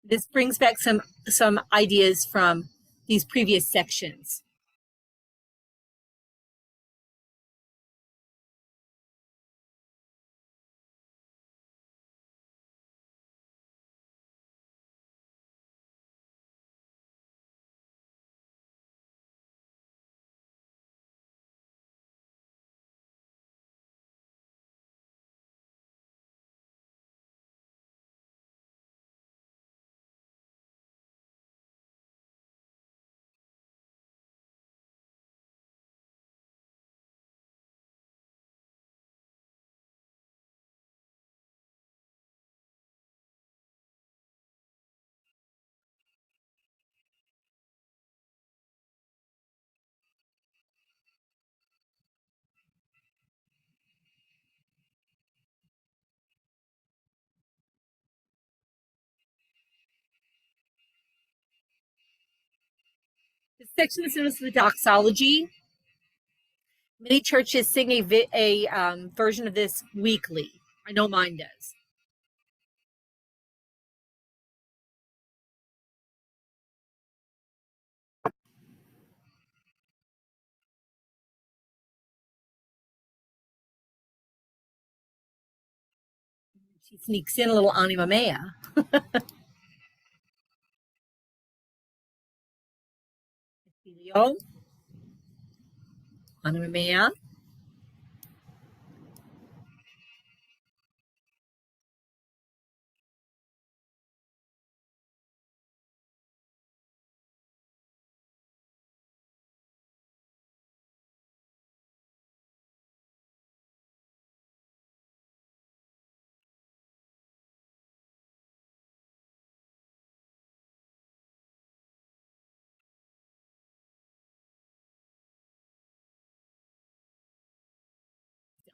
Speaker 1: This brings back some ideas from these previous sections. The section is known as the doxology. Many churches sing a version of this weekly. I know mine does. She sneaks in a little anima mea. Filio, anima mea.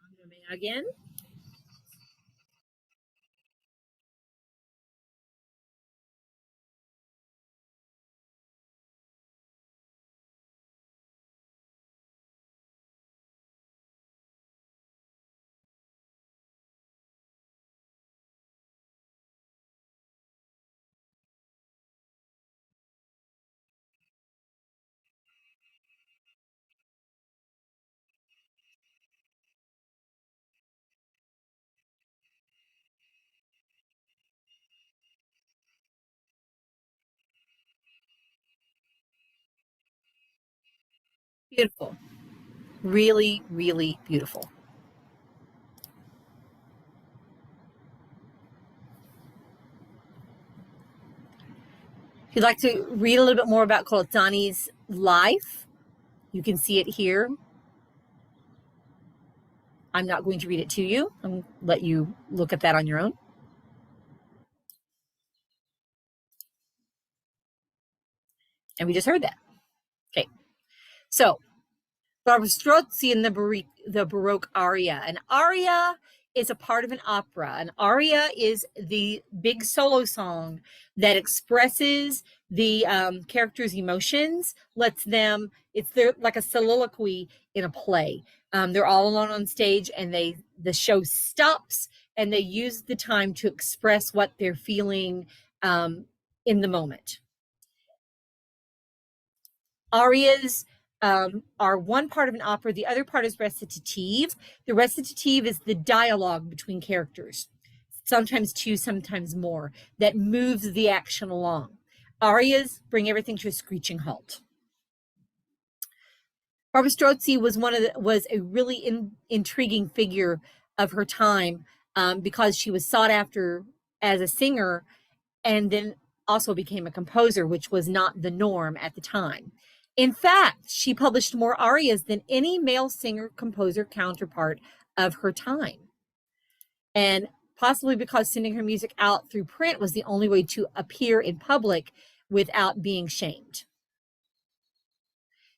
Speaker 1: Anima mea again. Beautiful. Really, really beautiful. If you'd like to read a little bit more about Colazzani's life, you can see it here. I'm not going to read it to you. I'm going to let you look at that on your own. And we just heard that. Okay. So, Barbara Strozzi in the Baroque aria. An aria is a part of an opera. An aria is the big solo song that expresses the character's emotions, they're like a soliloquy in a play. They're all alone on stage, and the show stops, and they use the time to express what they're feeling in the moment. Arias are one part of an opera. The other part is recitative. The recitative is the dialogue between characters, sometimes two, sometimes more, that moves the action along. Arias bring everything to a screeching halt. Barbara Strozzi was a really intriguing figure of her time because she was sought after as a singer, and then also became a composer, which was not the norm at the time. In fact, she published more arias than any male singer composer counterpart of her time. And possibly because sending her music out through print was the only way to appear in public without being shamed.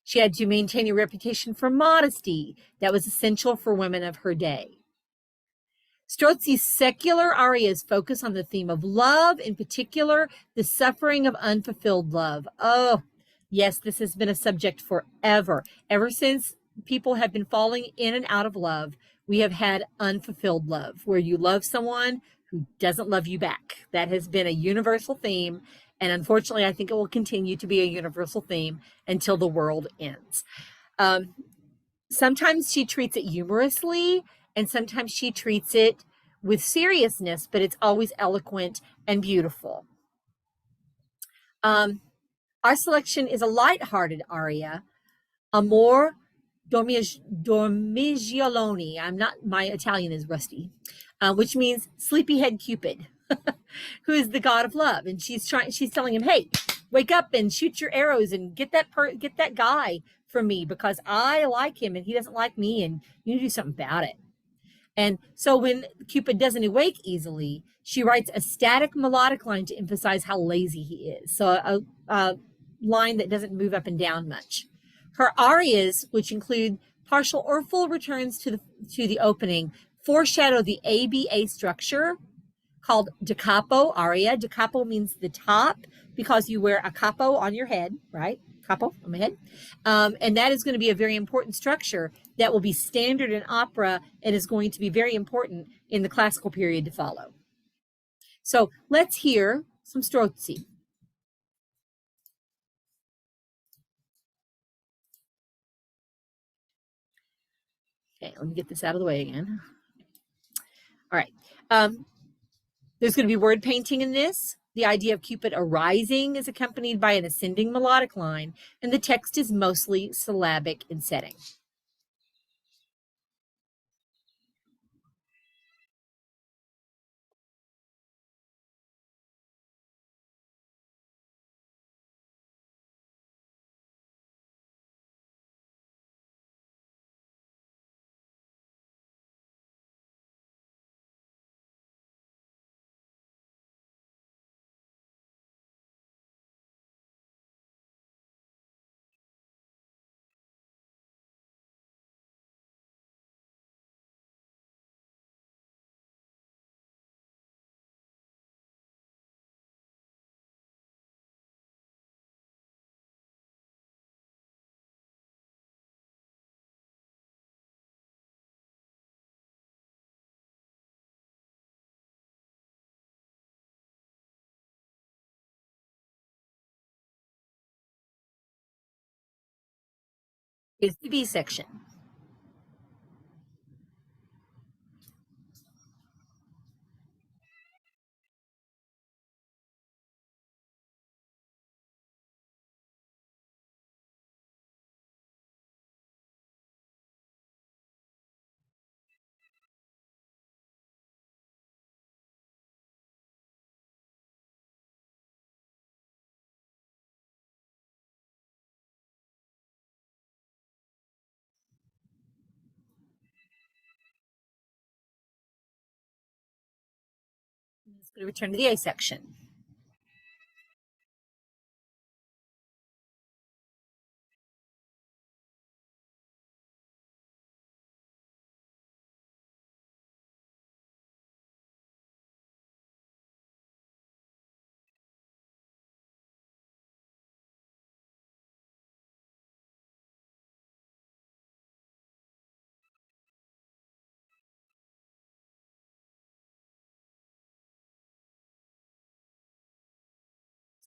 Speaker 1: She had to maintain a reputation for modesty that was essential for women of her day. Strozzi's secular arias focus on the theme of love, in particular, the suffering of unfulfilled love. Oh, yes, this has been a subject forever. Ever since people have been falling in and out of love, we have had unfulfilled love, where you love someone who doesn't love you back. That has been a universal theme. And unfortunately, I think it will continue to be a universal theme until the world ends. Sometimes she treats it humorously, and sometimes she treats it with seriousness, but it's always eloquent and beautiful. Our selection is a light-hearted aria, Amor Dormigioloni. My Italian is rusty, which means sleepyhead Cupid, who is the god of love. And she's telling him, hey, wake up and shoot your arrows and get that guy for me, because I like him and he doesn't like me, and you need to do something about it. And so when Cupid doesn't awake easily, she writes a static melodic line to emphasize how lazy he is. So a line that doesn't move up and down much. Her arias, which include partial or full returns to the opening, foreshadow the ABA structure called da capo aria. Da capo means the top, because you wear a capo on your head, right? Capo, on my head. And that is going to be a very important structure that will be standard in opera and is going to be very important in the classical period to follow. So let's hear some Strozzi. Okay, let me get this out of the way again. All right. There's going to be word painting in this. The idea of Cupid arising is accompanied by an ascending melodic line, and the text is mostly syllabic in setting. Is the B section. It's going to return to the A section.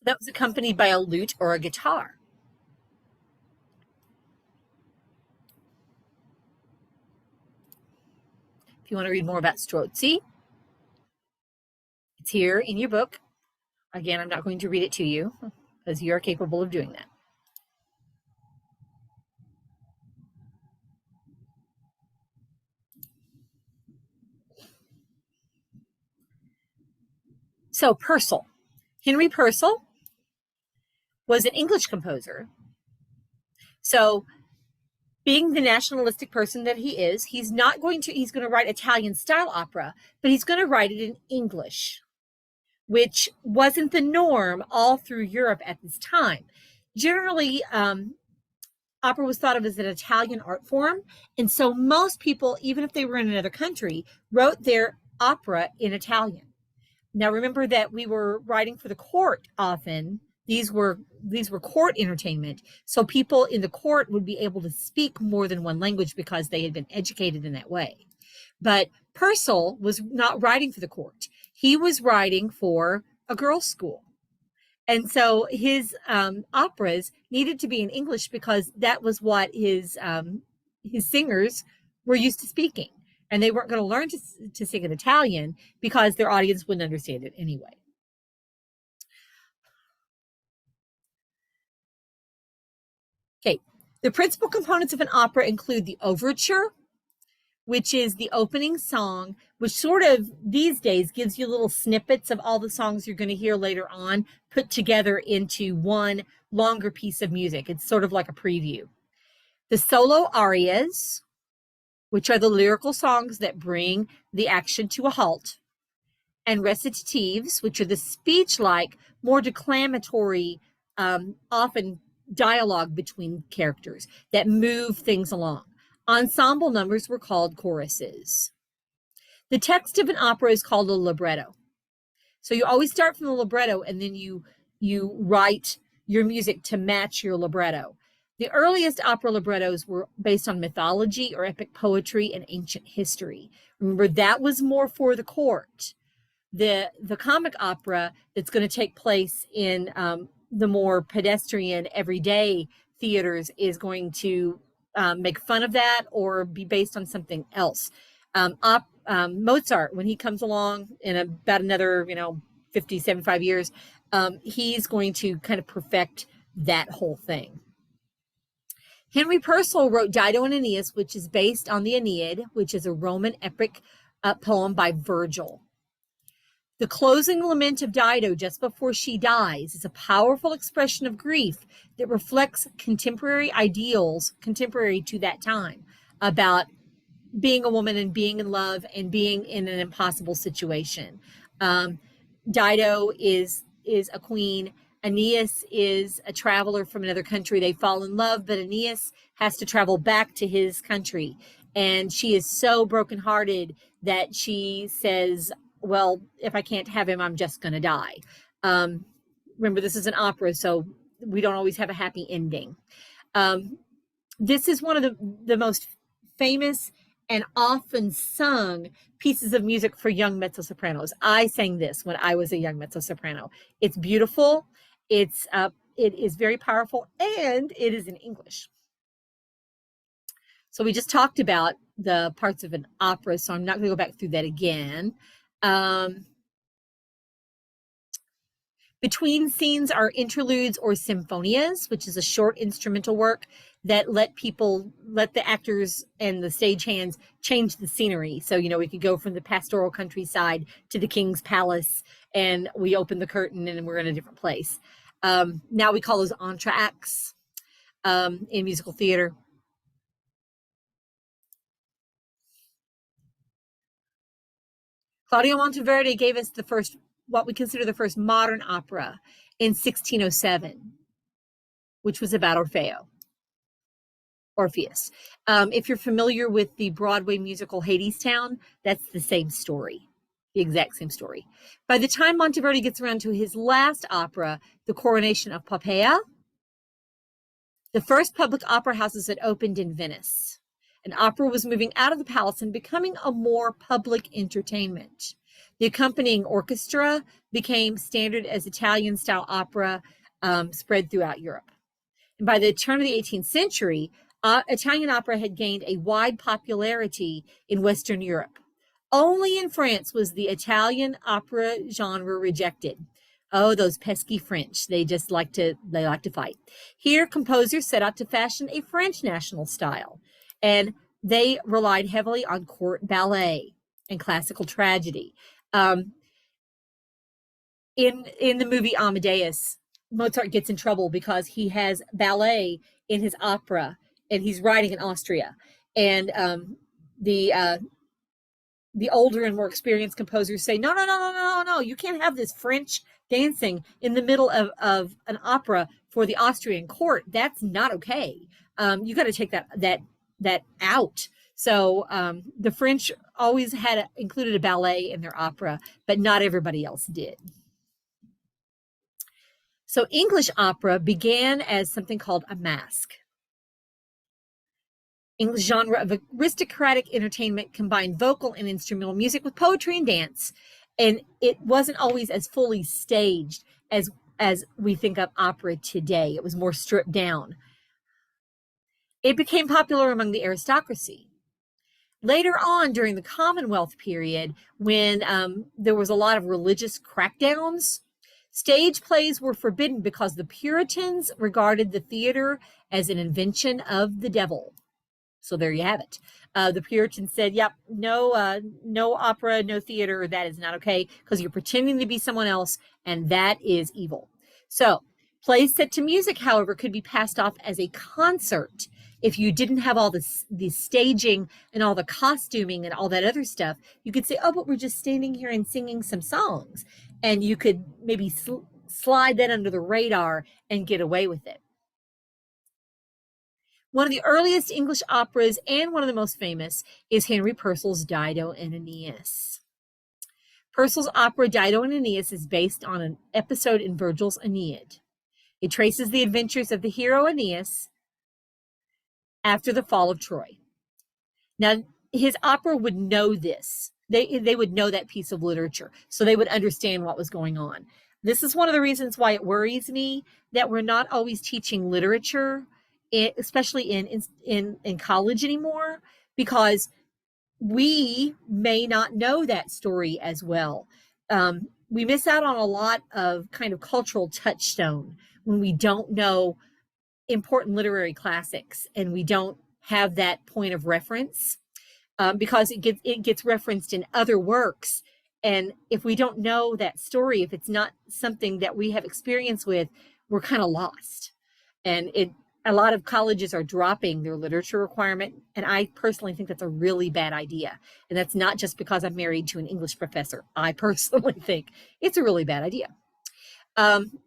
Speaker 1: That was accompanied by a lute or a guitar. If you want to read more about Strozzi, it's here in your book. Again, I'm not going to read it to you because you're capable of doing that. So Purcell. Henry Purcell was an English composer. So being the nationalistic person that he is, he's going to write Italian style opera, but he's going to write it in English, which wasn't the norm all through Europe at this time. Generally, opera was thought of as an Italian art form. And so most people, even if they were in another country, wrote their opera in Italian. Now, remember that we were writing for the court often. These were court entertainment. So people in the court would be able to speak more than one language because they had been educated in that way. But Purcell was not writing for the court. He was writing for a girls' school. And so his operas needed to be in English because that was what his singers were used to speaking. And they weren't going to learn to sing in Italian because their audience wouldn't understand it anyway. Okay, the principal components of an opera include the overture, which is the opening song, which sort of these days gives you little snippets of all the songs you're going to hear later on put together into one longer piece of music. It's sort of like a preview. The solo arias, which are the lyrical songs that bring the action to a halt, and recitatives, which are the speech-like, more declamatory, often dialogue between characters that move things along. Ensemble numbers were called choruses. The text of an opera is called a libretto. So you always start from the libretto and then you write your music to match your libretto. The earliest opera librettos were based on mythology or epic poetry and ancient history. Remember, that was more for the court. The comic opera that's going to take place in the more pedestrian, everyday theaters is going to make fun of that or be based on something else. Mozart, when he comes along in about another, 50, 75 years, he's going to kind of perfect that whole thing. Henry Purcell wrote Dido and Aeneas, which is based on the Aeneid, which is a Roman epic poem by Virgil. The closing lament of Dido just before she dies is a powerful expression of grief that reflects contemporary ideals, contemporary to that time, about being a woman and being in love and being in an impossible situation. Dido is a queen. Aeneas is a traveler from another country. They fall in love, but Aeneas has to travel back to his country. And she is so brokenhearted that she says, well, if I can't have him, I'm just going to die. Remember, this is an opera, so we don't always have a happy ending. This is one of the most famous and often sung pieces of music for young mezzo-sopranos. I sang this when I was a young mezzo-soprano. It's beautiful. It is very powerful, and it is in English. So we just talked about the parts of an opera, so I'm not going to go back through that again. Between scenes are interludes or sinfonias, which is a short instrumental work that let the actors and the stagehands change the scenery. So, we could go from the pastoral countryside to the king's palace, and we open the curtain and we're in a different place. Now we call those entr'actes in musical theater. Claudio Monteverdi gave us what we consider the first modern opera in 1607, which was about Orpheus. If you're familiar with the Broadway musical Hadestown, that's the same story, the exact same story. By the time Monteverdi gets around to his last opera, The Coronation of Poppea, the first public opera houses had opened in Venice. An opera was moving out of the palace and becoming a more public entertainment. The accompanying orchestra became standard as Italian-style opera spread throughout Europe. And by the turn of the 18th century, Italian opera had gained a wide popularity in Western Europe. Only in France was the Italian opera genre rejected. Oh, those pesky French. They like to fight. Here, composers set out to fashion a French national style, and they relied heavily on court ballet and classical tragedy. In the movie Amadeus, Mozart gets in trouble because he has ballet in his opera, and he's writing in Austria. And the older and more experienced composers say, no, you can't have this French dancing in the middle of an opera for the Austrian court. That's not okay. You got to take that out. So the French always had included a ballet in their opera, but not everybody else did. So English opera began as something called a masque. English genre of aristocratic entertainment combined vocal and instrumental music with poetry and dance, and it wasn't always as fully staged as we think of opera today. It was more stripped down. It became popular among the aristocracy. Later on, during the Commonwealth period, when there was a lot of religious crackdowns, stage plays were forbidden because the Puritans regarded the theater as an invention of the devil. So there you have it. The Puritans said, yep, no opera, no theater. That is not okay because you're pretending to be someone else, and that is evil. So plays set to music, however, could be passed off as a concert if you didn't have all the staging and all the costuming and all that other stuff. You could say, oh, but we're just standing here and singing some songs. And you could maybe slide that under the radar and get away with it. One of the earliest English operas and one of the most famous is Henry Purcell's Dido and Aeneas. Purcell's opera Dido and Aeneas is based on an episode in Virgil's Aeneid. It traces the adventures of the hero Aeneas after the fall of Troy. Now, his opera would know this. They would know that piece of literature, so they would understand what was going on. This is one of the reasons why it worries me that we're not always teaching literature, especially in college anymore, because we may not know that story as well. We miss out on a lot of kind of cultural touchstone when we don't know important literary classics and we don't have that point of reference, because it gets referenced in other works. And if we don't know that story, if it's not something that we have experience with, we're kind of lost. And a lot of colleges are dropping their literature requirement, and I personally think that's a really bad idea. And that's not just because I'm married to an English professor. I personally think it's a really bad idea.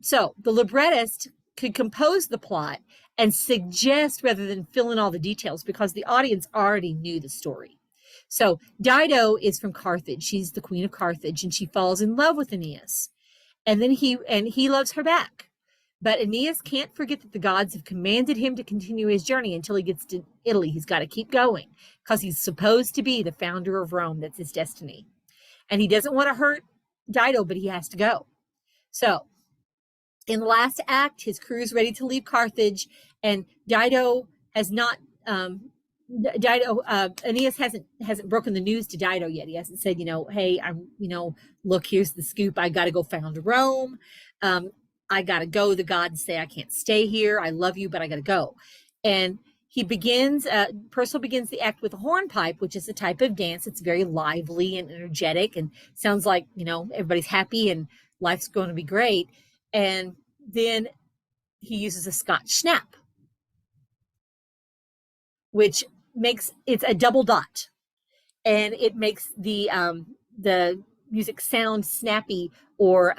Speaker 1: So the librettist could compose the plot and suggest rather than fill in all the details, because the audience already knew the story. So Dido is from Carthage. She's the queen of Carthage, and she falls in love with Aeneas. And then he loves her back. But Aeneas can't forget that the gods have commanded him to continue his journey until he gets to Italy. He's got to keep going because he's supposed to be the founder of Rome. That's his destiny. And he doesn't want to hurt Dido, but he has to go. So in the last act, his crew is ready to leave Carthage, and Dido has not. Aeneas hasn't broken the news to Dido yet. He hasn't said, hey, look, here's the scoop. I got to go found Rome. I got to go. The gods say I can't stay here. I love you, but I got to go. And Purcell begins the act with a hornpipe, which is a type of dance. It's very lively and energetic and sounds like, everybody's happy and life's going to be great. And then he uses a Scotch snap, which makes it's a double dot, and it makes the music sound snappy or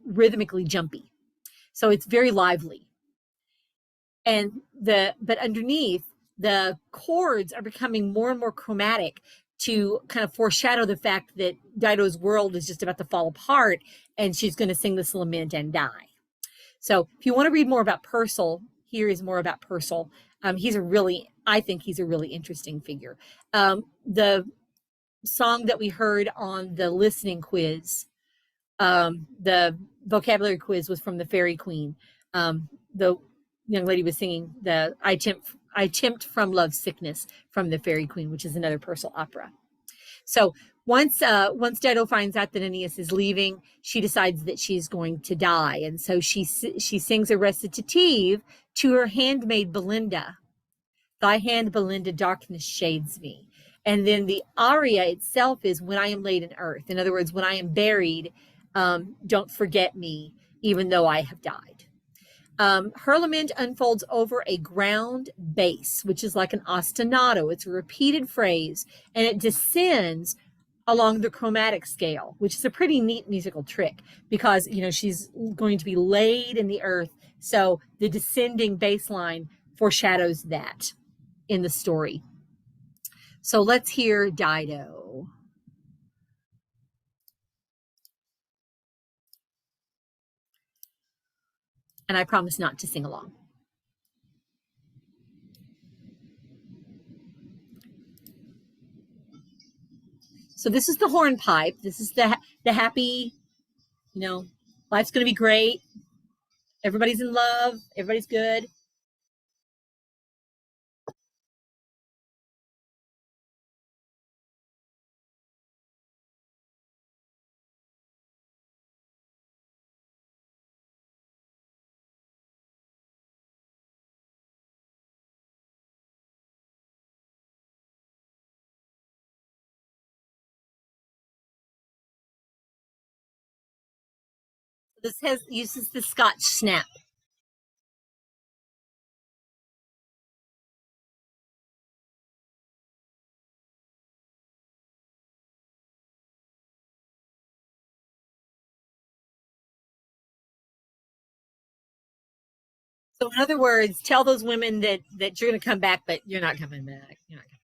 Speaker 1: rhythmically jumpy. So it's very lively. And but underneath, the chords are becoming more and more chromatic to kind of foreshadow the fact that Dido's world is just about to fall apart and she's going to sing this lament and die. So if you want to read more about Purcell, here is more about Purcell. I think he's a really interesting figure. The song that we heard on the listening quiz, the vocabulary quiz, was from the Fairy Queen. The young lady was singing the I tempt from love sickness from the Fairy Queen, which is another Purcell opera. So once Dido finds out that Aeneas is leaving, she decides that she's going to die, and so she sings a recitative to her handmaid Belinda. Thy hand, Belinda, darkness shades me. And then the aria itself is when I am laid in earth. In other words, when I am buried, don't forget me, even though I have died. Her lament unfolds over a ground bass, which is like an ostinato. It's a repeated phrase, and it descends along the chromatic scale, which is a pretty neat musical trick because, she's going to be laid in the earth. So the descending bass line foreshadows that in the story. So let's hear Dido. And I promise not to sing along. So this is the hornpipe. This is the happy, life's going to be great. Everybody's in love. Everybody's good. This uses the Scotch snap. So in other words, tell those women that you're going to come back, but you're not coming back. You're not coming.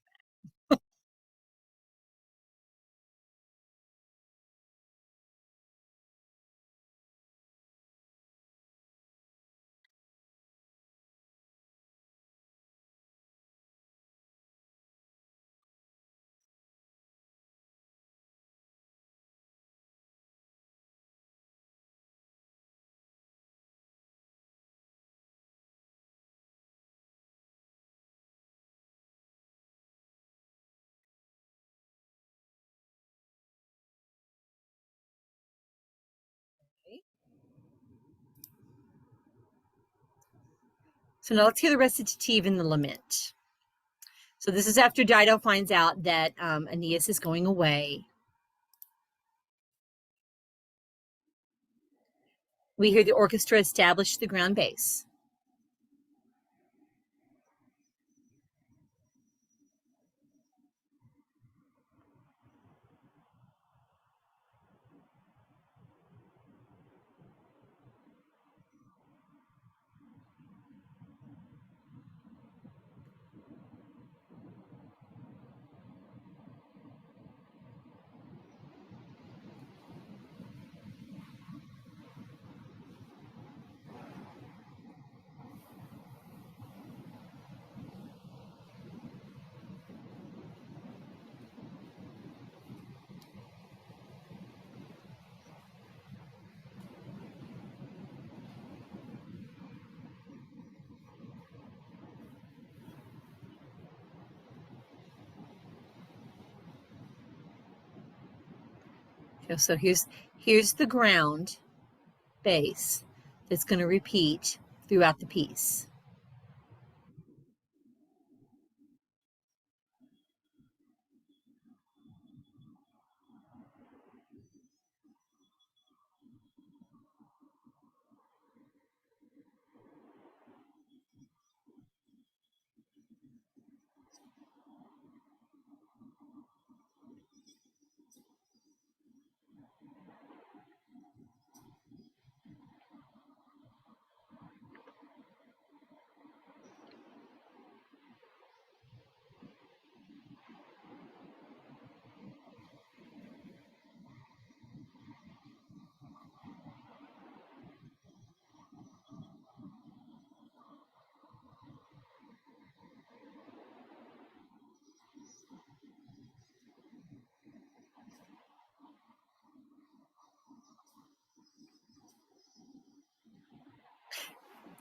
Speaker 1: So now let's hear the recitative and the lament. So this is after Dido finds out that Aeneas is going away. We hear the orchestra establish the ground bass. So here's the ground bass that's going to repeat throughout the piece.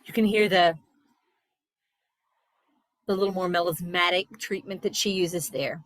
Speaker 1: You can hear the little more melismatic treatment that she uses there.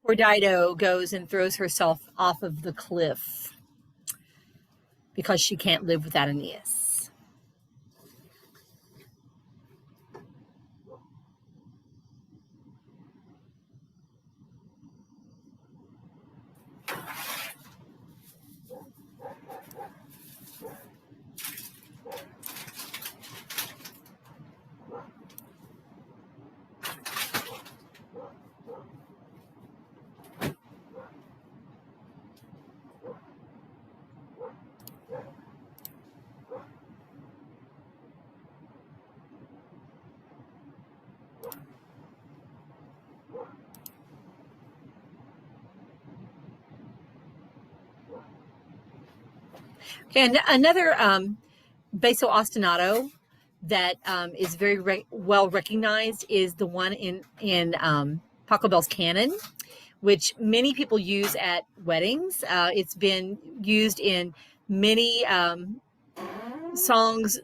Speaker 1: Poor Dido goes and throws herself off of the cliff because she can't live without Aeneas. Okay, and another basso ostinato that is very well recognized is the one in Pachelbel's Canon, which many people use at weddings. It's been used in many songs.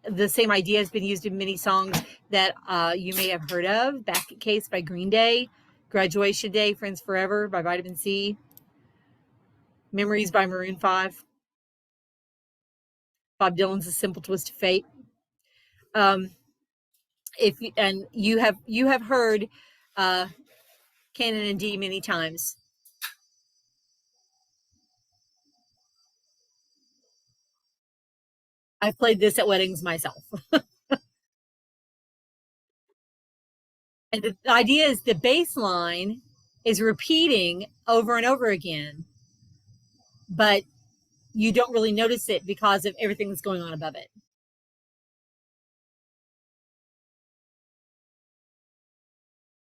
Speaker 1: The same idea has been used in many songs that you may have heard of. Basket Case by Green Day, Graduation Day, Friends Forever by Vitamin C, Memories by Maroon 5. Bob Dylan's A Simple Twist of Fate. If and you have heard Canon in D many times. I've played this at weddings myself. And the idea is the bass line is repeating over and over again, but you don't really notice it because of everything that's going on above it.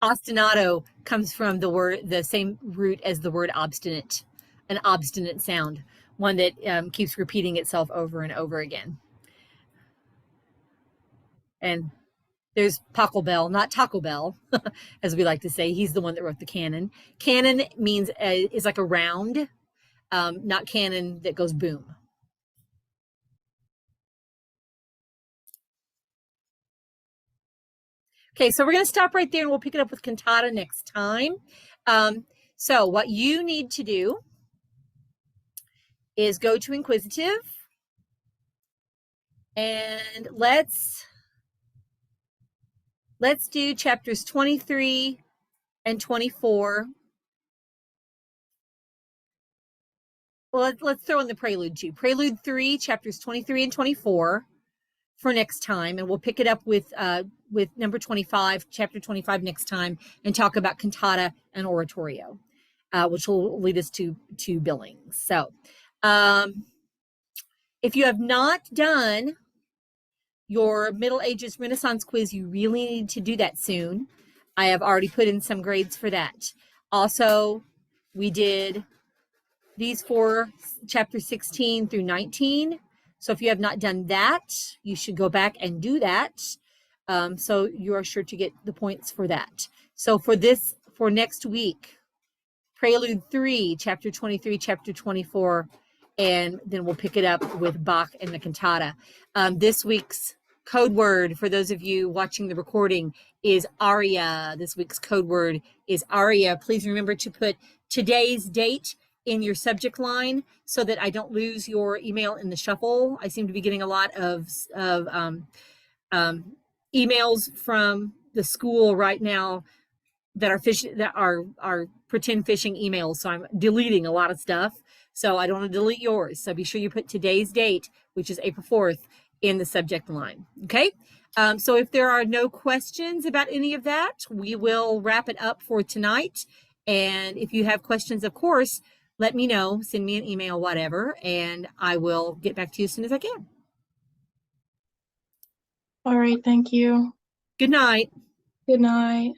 Speaker 1: Ostinato comes from the same root as the word obstinate, an obstinate sound, one that keeps repeating itself over and over again. And there's Pachelbel, not Taco Bell, as we like to say. He's the one that wrote the canon. Canon means is like a round, not cannon that goes boom. Okay, so we're going to stop right there and we'll pick it up with cantata next time. So what you need to do is go to Inquisitive and let's do chapters 23 and 24. Well, let's throw in the prelude too. Prelude 3, chapters 23 and 24 for next time, and we'll pick it up with number 25, chapter 25 next time, and talk about cantata and oratorio, which will lead us to Billings. So if you have not done your Middle Ages Renaissance quiz, you really need to do that soon. I have already put in some grades for that. Also, we did these 4 chapters 16 through 19. So if you have not done that, you should go back and do that. So you are sure to get the points for that. So for next week, Prelude 3, chapter 23, chapter 24, and then we'll pick it up with Bach and the cantata. This week's code word, for those of you watching the recording, is aria. This week's code word is aria. Please remember to put today's date in your subject line so that I don't lose your email in the shuffle. I seem to be getting a lot of emails from the school right now that are pretend phishing emails. So I'm deleting a lot of stuff. So I don't want to delete yours. So be sure you put today's date, which is April 4th, in the subject line. Okay. So if there are no questions about any of that, we will wrap it up for tonight. And if you have questions, of course, let me know, send me an email, whatever, and I will get back to you as soon as I can.
Speaker 2: All right, thank you.
Speaker 1: Good night.
Speaker 2: Good night.